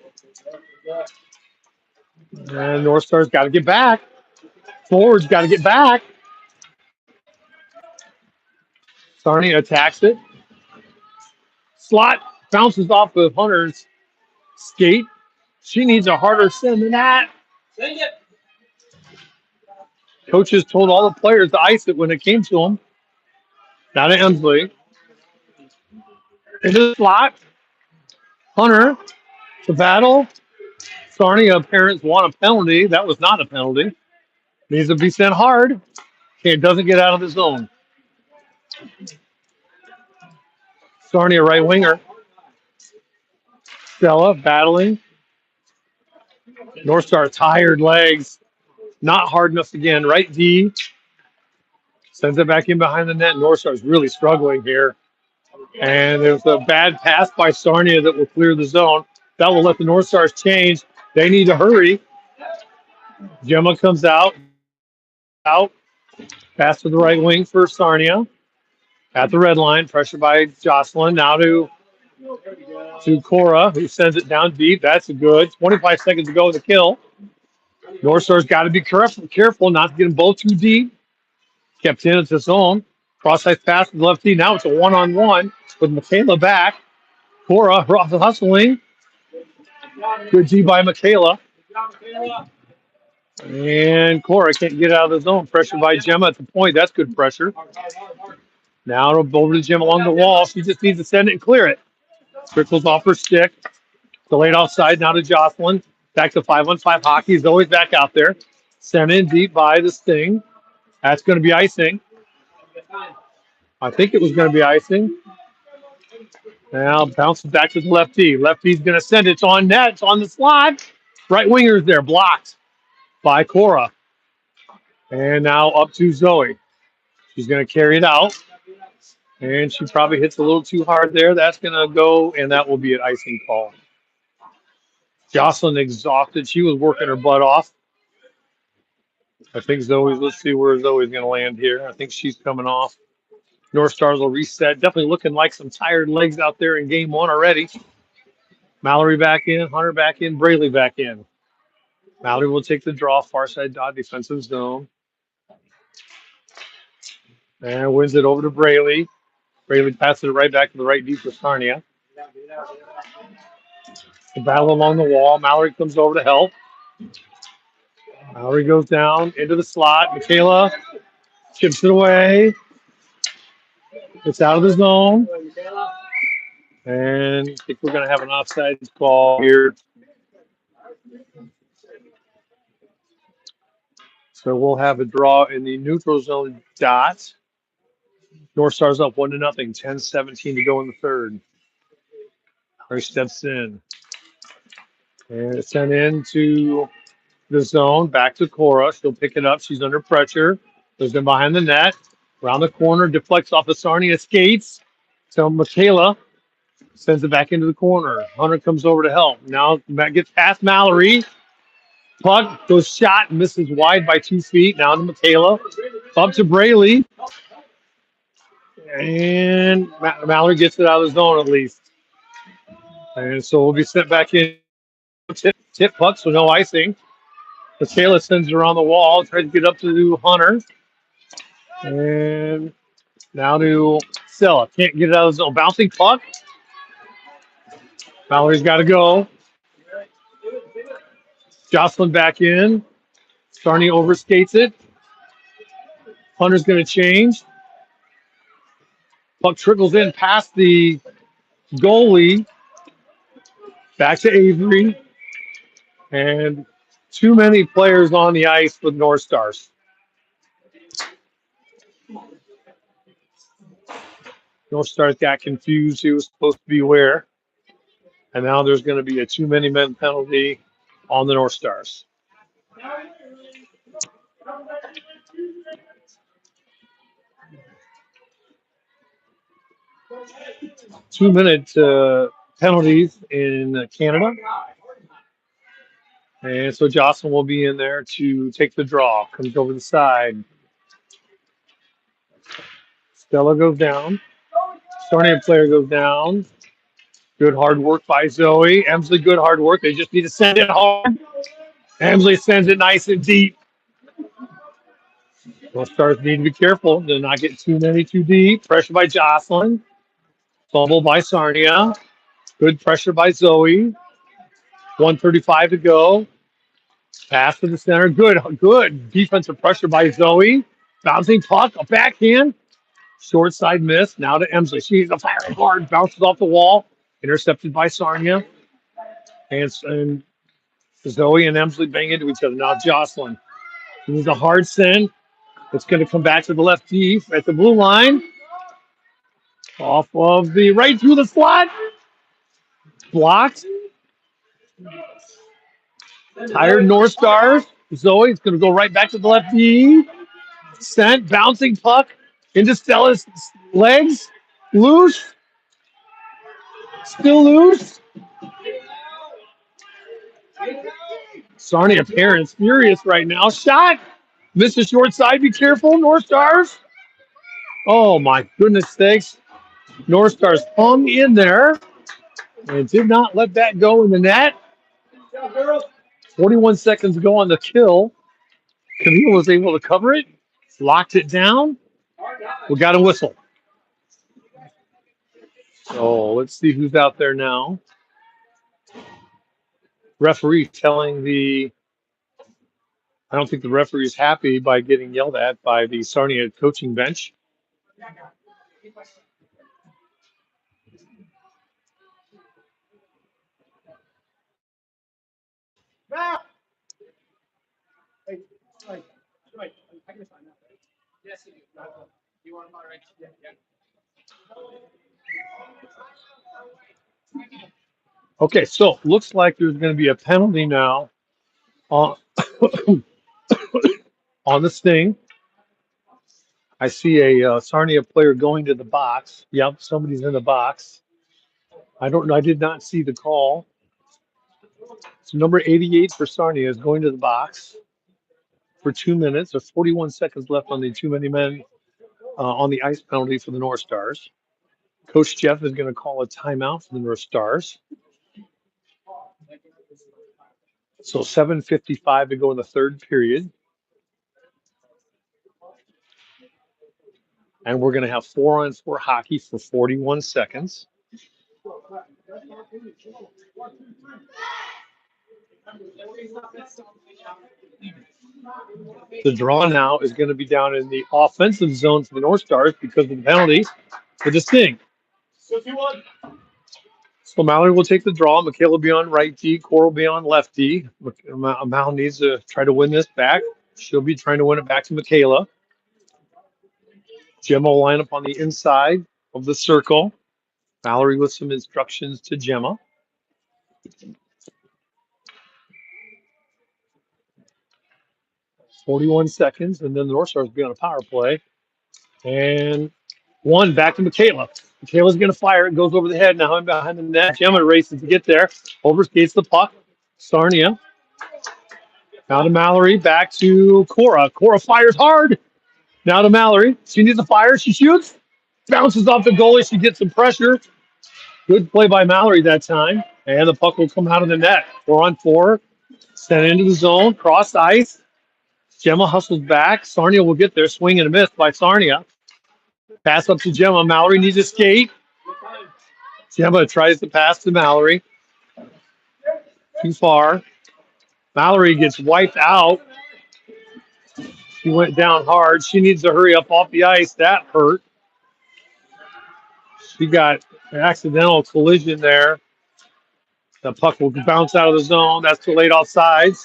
And North Star's got to get back. Forward's got to get back. Sarnia attacks it. Slot bounces off of Hunter's skate. She needs a harder send than that. Coaches told all the players to ice it when it came to them. Now to Emsley. Into the slot. Hunter. The battle. Sarnia parents want a penalty. That was not a penalty. Needs to be sent hard. Okay, it doesn't get out of the zone. Sarnia right winger. Stella battling. North Star tired legs. Not hard enough again. Right D. Sends it back in behind the net. North Star's really struggling here. And there's a bad pass by Sarnia that will clear the zone. That will let the North Stars change. They need to hurry. Gemma comes out. Pass to the right wing for Sarnia. At the red line. Pressure by Jocelyn. Now to Cora, who sends it down deep. That's a good. 25 seconds to go with the kill. North Star's got to be careful not to get them both too deep. Kept in at the zone. Cross-ice pass to the left team. Now it's a one-on-one with Michaela back. Cora hustling. Good D by Michaela. And Cora can't get out of the zone. Pressure by Gemma at the point. That's good pressure. Now over to Gemma along the wall. She just needs to send it and clear it. Trickles off her stick. Delayed offside. Now to Jocelyn. Back to 5-on-5 hockey. He's always back out there. Sent in deep by the Sting. That's going to be icing. I think it was going to be icing. Now bounces back to the lefty. Lefty's going to send it. It's on net. It's on the slot. Right winger's there. Blocked by Cora. And now up to Zoe. She's going to carry it out. And she probably hits a little too hard there. That's going to go, and that will be an icing call. Jocelyn exhausted. She was working her butt off. I think Zoe's, let's see where Zoe's going to land here. I think she's coming off. North Stars will reset. Definitely looking like some tired legs out there in game one already. Mallory back in, Hunter back in, Braley back in. Mallory will take the draw, far side dot, defensive zone. And wins it over to Braley. Braley passes it right back to the right deep for Sarnia. The battle along the wall. Mallory comes over to help. Mallory goes down into the slot. Michaela chips it away. It's out of the zone. And I think we're going to have an offside call here. So we'll have a draw in the neutral zone dot. North Stars up 1-0. 10-17 to go in the third. Mallory steps in. And it's sent into the zone. Back to Cora. She'll pick it up. She's under pressure. Goes in behind the net. Around the corner. Deflects off the Sarnia skates. So Michaela sends it back into the corner. Hunter comes over to help. Now Matt gets past Mallory. Puck goes shot and misses wide by 2 feet. Now to Michaela. Up to Braley. And Mallory gets it out of the zone at least. And so we'll be sent back in. Tip puck, so no icing. Michaela sends it around the wall. Tries to get up to Hunter. And now to Stella. Can't get it out of the zone. Bouncing puck. Mallory's got to go. Jocelyn back in. Sarnia overskates it. Hunter's going to change. Puck trickles in past the goalie. Back to Avery. And too many players on the ice with North Stars. North Stars got confused. He was supposed to be where. And now there's going to be a too many men penalty on the North Stars. 2-minute penalties in Canada. And so Jocelyn will be in there to take the draw. Comes over the side. Stella goes down. Sarnia player goes down. Good hard work by Zoe. Emsley, good hard work. They just need to send it hard. Emsley sends it nice and deep. North Stars need to be careful to not get too many too deep. Pressure by Jocelyn. Fumble by Sarnia. Good pressure by Zoe. 1:35 to go. Pass to the center. Good defensive pressure by Zoe. Bouncing puck. A backhand. Short side miss. Now to Emsley. She's a firing hard. Bounces off the wall. Intercepted by Sarnia. And Zoe and Emsley bang into each other. Now Jocelyn. He's a hard send. It's going to come back to the left deep at the blue line. Off of the right through the slot. Blocked. Tired North Stars. Zoe's going to go right back to the left D. Sent. Bouncing puck into Stella's legs. Loose. Still loose. Sarnia parents furious right now. Shot. Mr. Short side. Be careful, North Stars. Oh, my goodness sakes. North Stars hung in there and did not let that go in the net. 41 seconds ago on the kill. Camille was able to cover it. Locked it down. We got a whistle. So let's see who's out there now. Referee telling I don't think the referee is happy by getting yelled at by the Sarnia coaching bench. Okay, so looks like there's going to be a penalty now on, on the Sting. I see a Sarnia player going to the box. Yep, somebody's in the box. I did not see the call. So number 88 for Sarnia is going to the box. for 2 minutes. There's 41 seconds left on the too many men on the ice penalty for the North Stars. Coach Jeff is going to call a timeout for the North Stars. So 7:55 to go in the third period. And we're going to have 4-on-4 hockey for 41 seconds. The draw now is going to be down in the offensive zone for the North Stars because of the penalty for the Sting. So Mallory will take the draw. Michaela will be on right D. Cora will be on left D. Mal needs to try to win this back. She'll be trying to win it back to Michaela. Gemma will line up on the inside of the circle. Mallory with some instructions to Gemma. "41 seconds, and then the North Stars will be on a power play. And one back to Michaela. Michaela's going to fire. It goes over the head. Now I'm behind the net. Gemma races to get there. Overskates the puck. Sarnia. Now to Mallory. Back to Cora. Cora fires hard. Now to Mallory. She needs to fire. She shoots. Bounces off the goalie. She gets some pressure. Good play by Mallory that time. And the puck will come out of the net. 4-on-4. Sent into the zone. Cross ice. Gemma hustles back. Sarnia will get there. Swing and a miss by Sarnia. Pass up to Gemma. Mallory needs to skate. Gemma tries to pass to Mallory. Too far. Mallory gets wiped out. She went down hard. She needs to hurry up off the ice. That hurt. She got an accidental collision there. The puck will bounce out of the zone. That's too late offsides.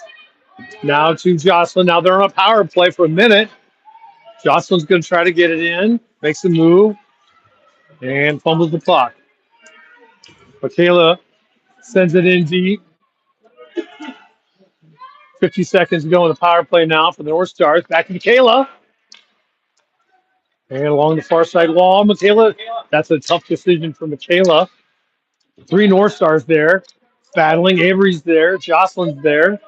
Now to Jocelyn. Now they're on a power play for a minute. Jocelyn's going to try to get it in. Makes a move. And fumbles the puck. Michaela sends it in deep. 50 seconds to go in the power play now for the North Stars. Back to Michaela. And along the far side wall, Michaela. That's a tough decision for Michaela. 3 North Stars there. Battling. Avery's there. Jocelyn's there.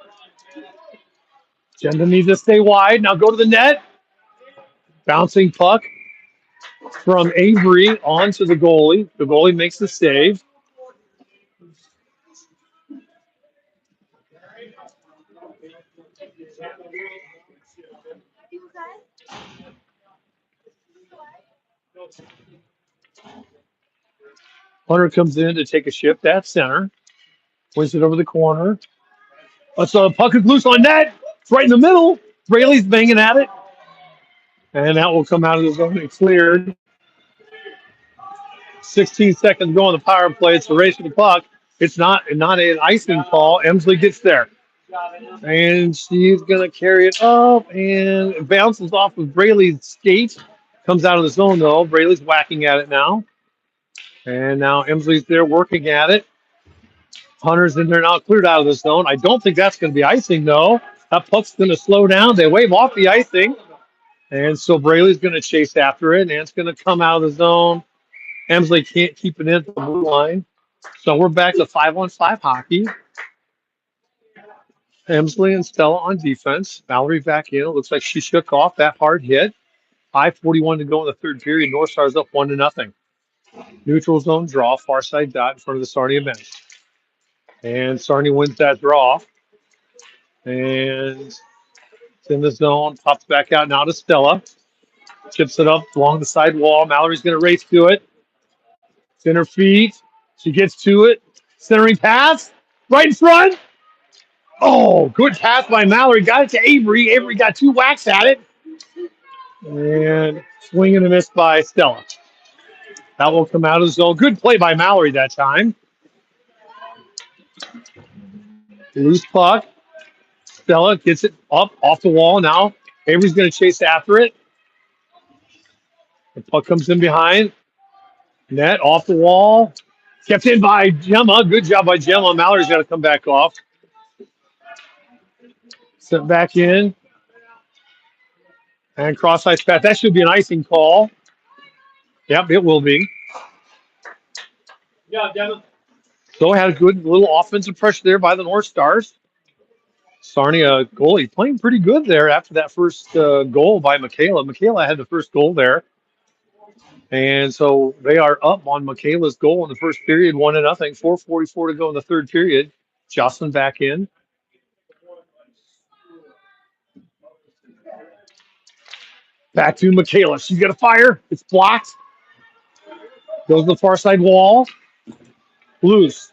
Jenda needs to stay wide. Now go to the net. Bouncing puck from Avery onto the goalie. The goalie makes the save. Hunter comes in to take a shift at center. Wins it over the corner. So the puck is loose on net. It's right in the middle. Rayleigh's banging at it. And that will come out of the zone and cleared. 16 seconds to go on the power play. It's a race to the puck. It's not an icing call. Emsley gets there. And she's going to carry it up. And it bounces off of Braley's skate. Comes out of the zone, though. Braley's whacking at it now. And now Emsley's there working at it. Hunter's in there now, cleared out of the zone. I don't think that's going to be icing, though. That puck's going to slow down. They wave off the icing. And so Braley's going to chase after it, and it's going to come out of the zone. Emsley can't keep it in the blue line. So we're back to 5-on-5 hockey. Emsley and Stella on defense. Mallory back in. It looks like she shook off that hard hit. 5:41 to go in the third period. North Stars up 1-0. Neutral zone draw, far side dot in front of the Sarnia bench. And Sarnia wins that draw. And it's in the zone. Pops back out now to Stella. Chips it up along the side wall. Mallory's going to race to it. Center feet. She gets to it. Centering pass. Right in front. Oh, good pass by Mallory. Got it to Avery. Avery got 2 whacks at it. And swing and a miss by Stella. That will come out of the zone. Good play by Mallory that time. Loose puck. Stella gets it up off the wall now. Avery's going to chase after it. The puck comes in behind. Net off the wall. Kept in by Gemma. Good job by Gemma. Mallory's got to come back off. Sent back in. And cross ice pass. That should be an icing call. Yep, it will be. Yeah, Gemma. So had a good little offensive pressure there by the North Stars. Sarnia goalie playing pretty good there after that first goal by Michaela. Michaela had the first goal there. And so they are up on Michaela's goal in the first period, 1-0. 4:44 to go in the third period. Jocelyn back in. Back to Michaela. She's got a fire. It's blocked. Goes to the far side wall. Loose.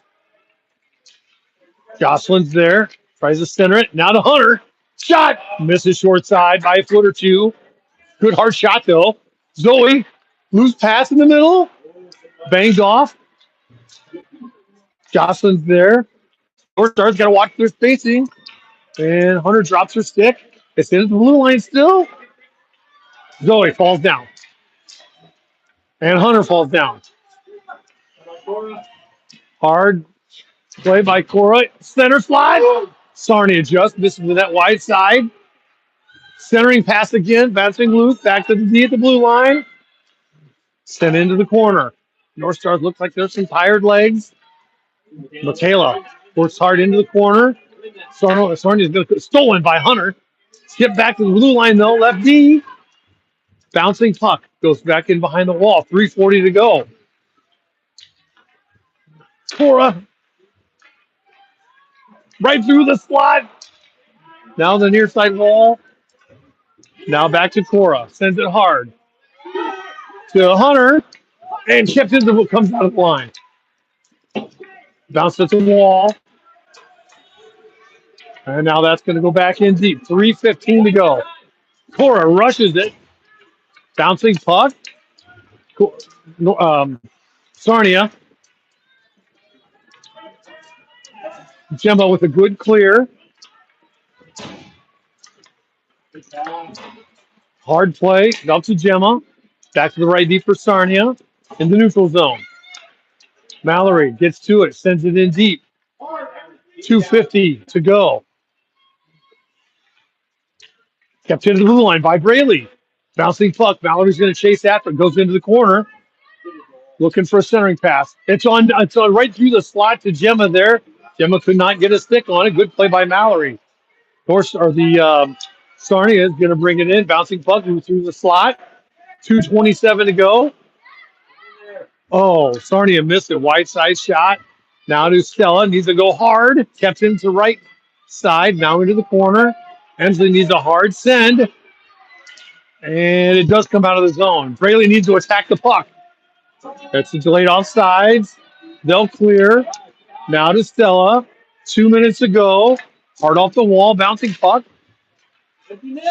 Jocelyn's there. Tries to center it. Now to Hunter. Shot. Misses short side by a foot or two. Good hard shot, though. Zoe. Loose pass in the middle. Banged off. Jocelyn's there. North Star's got to watch their spacing. And Hunter drops her stick. It's in the blue line still. Zoe falls down. And Hunter falls down. Hard play by Cora. Center slide. Sarnia just misses to that wide side. Centering pass again. Bouncing loose. Back to the D at the blue line. Sent into the corner. North Stars look like there's some tired legs. Michaela works hard into the corner. Sarnia's going to get stolen by Hunter. Skip back to the blue line, though. Left D. Bouncing puck. Goes back in behind the wall. 3:40 to go. Cora. Right through the slot. Now the near side wall. Now back to Cora. Sends it hard. To Hunter. And chipped into what comes out of the line. Bounce at the wall. And now that's going to go back in deep. 3:15 to go. Cora rushes it. Bouncing puck. Sarnia. Gemma with a good clear. Hard play. Up to Gemma. Back to the right deep for Sarnia. In the neutral zone. Mallory gets to it. Sends it in deep. 2:50 to go. Kept into the blue line by Braley. Bouncing puck. Mallory's going to chase after it. Goes into the corner. Looking for a centering pass. It's on right through the slot to Gemma there. Gemma could not get a stick on it. Good play by Mallory. Sarnia is going to bring it in. Bouncing puck through the slot. 2:27 to go. Oh, Sarnia missed it. Wide side shot. Now to Stella. Needs to go hard. Kept into right side. Now into the corner. Emsley needs a hard send. And it does come out of the zone. Braley needs to attack the puck. That's the delayed offsides. They'll clear. Now to Stella. 2 minutes to go. Hard off the wall. Bouncing puck.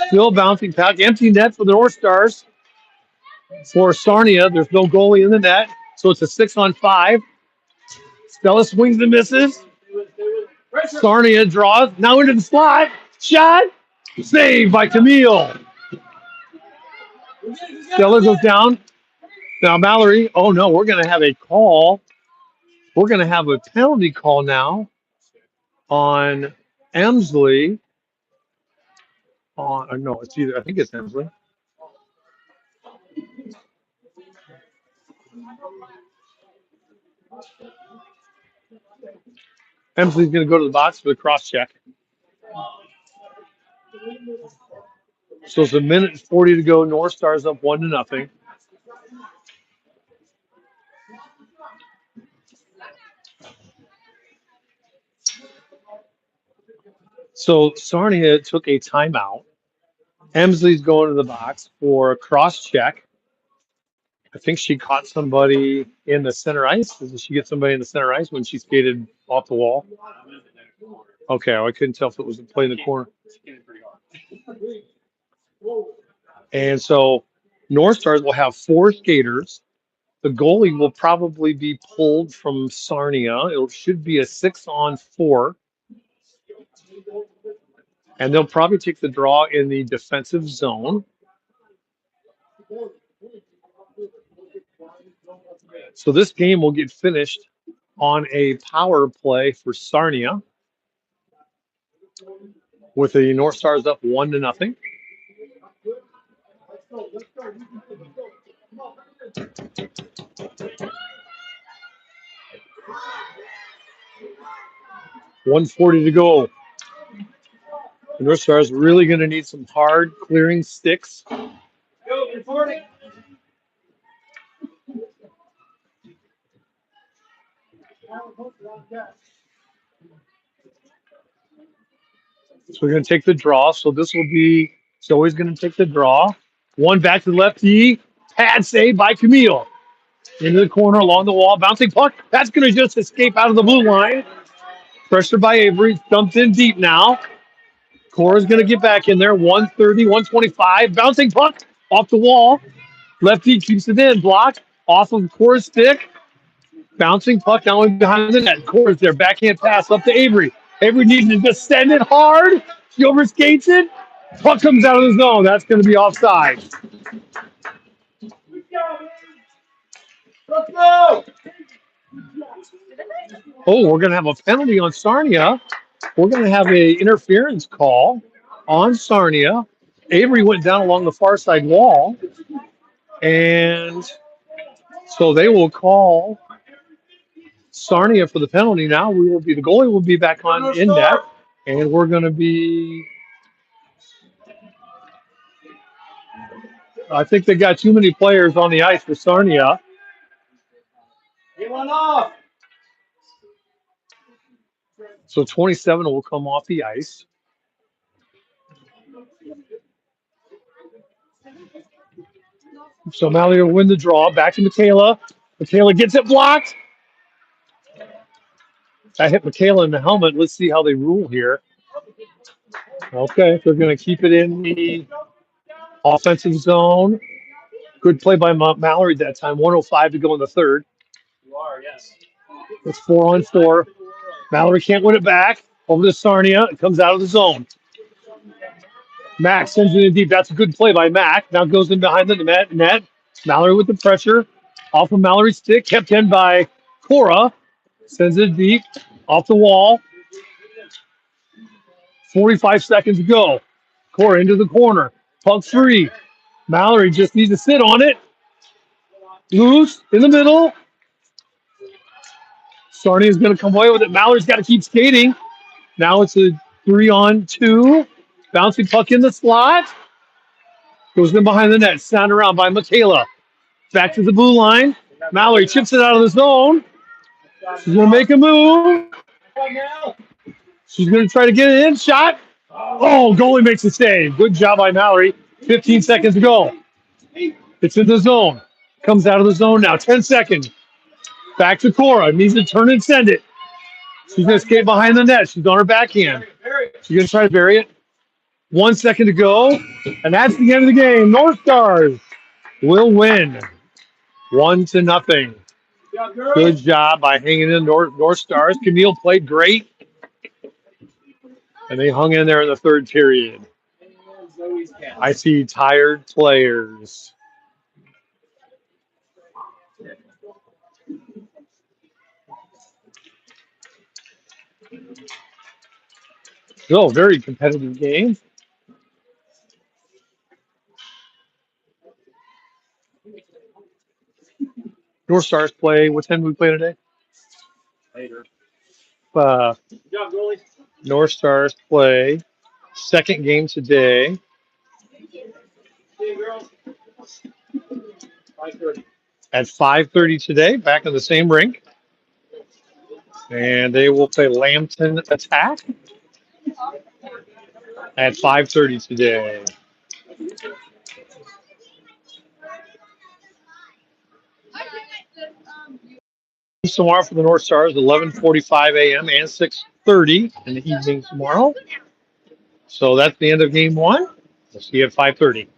Still bouncing puck. Empty net for the North Stars. For Sarnia, there's no goalie in the net. So it's a 6-on-5. Stella swings and misses. Sarnia draws. Now into the slot. Shot. Saved by Camille. Stella goes down. Now Mallory. Oh, no. We're going to have a call. We're going to have a penalty call now on Emsley. No, it's either. I think it's Emsley. Emsley's going to go to the box for the cross check. So it's 1:40 to go. North Stars up 1-0. So Sarnia took a timeout. Emsley's going to the box for a cross check. I think she caught somebody in the center ice. Did she get somebody in the center ice when she skated off the wall? Okay, I couldn't tell if it was a play in the corner. And so North Stars will have 4 skaters. The goalie will probably be pulled from Sarnia. It should be a 6-on-4. And they'll probably take the draw in the defensive zone. So this game will get finished on a power play for Sarnia with the North Stars up 1-0. $1:40 to go. North Stars really going to need some hard clearing sticks. So we're going to take the draw. So this will be Zoe's going to take the draw. One back to the lefty. Pad save by Camille. Into the corner along the wall. Bouncing puck. That's going to just escape out of the blue line. Pressure by Avery. Dumped in deep now. Cora's going to get back in there. 130, 125. Bouncing puck off the wall. Lefty keeps it in. Blocked off of Cora's stick. Bouncing puck down behind the net. Cora's there. Backhand pass up to Avery. Avery needs to just send it hard. She overskates it. Puck comes out of the zone. That's going to be offside. Let's go. Oh, we're going to have a penalty on Sarnia. We're going to have a interference call on Sarnia. Avery went down along the far side wall. And so they will call Sarnia for the penalty. Now the goalie will be back on in net. And we're going to be, I think they got too many players on the ice for Sarnia. He went off. So 27 will come off the ice. So Mallory will win the draw. Back to Michaela. Michaela gets it blocked. I hit Michaela in the helmet. Let's see how they rule here. Okay, they're going to keep it in the offensive zone. Good play by Mallory that time. 1:05 to go in the third. You are, yes. It's 4-on-4. Mallory can't win it back. Over to Sarnia. It comes out of the zone. Mac sends it in deep. That's a good play by Mac. Now goes in behind the net. Mallory with the pressure. Off of Mallory's stick. Kept in by Cora. Sends it deep. Off the wall. 45 seconds to go. Cora into the corner. Puck free. Mallory just needs to sit on it. Loose in the middle. Sarnia is going to come away with it. Mallory's got to keep skating. Now it's a 3-on-2. Bouncing puck in the slot. Goes in behind the net. Sound around by Michaela. Back to the blue line. Mallory chips it out of the zone. She's going to make a move. She's going to try to get it in. Shot. Oh, goalie makes a save. Good job by Mallory. 15 seconds to go. It's in the zone. Comes out of the zone now. 10 seconds. Back to Cora. Needs to turn and send it. She's going to skate behind the net. She's on her backhand. She's going to try to bury it. 1 second to go. And that's the end of the game. North Stars will win 1-0. Good job by hanging in North Stars. Camille played great. And they hung in there in the third period. I see tired players. Still a very competitive game. North Stars play. What time do we play today? Later. Good job, goalie. North Stars play. Second game today. At 5:30 today, back in the same rink. And they will play Lambton Attack at 5:30 today. Tomorrow for the North Stars, 11:45 a.m. and 6:30 in the evening tomorrow. So that's the end of game one. We'll see you at 5:30.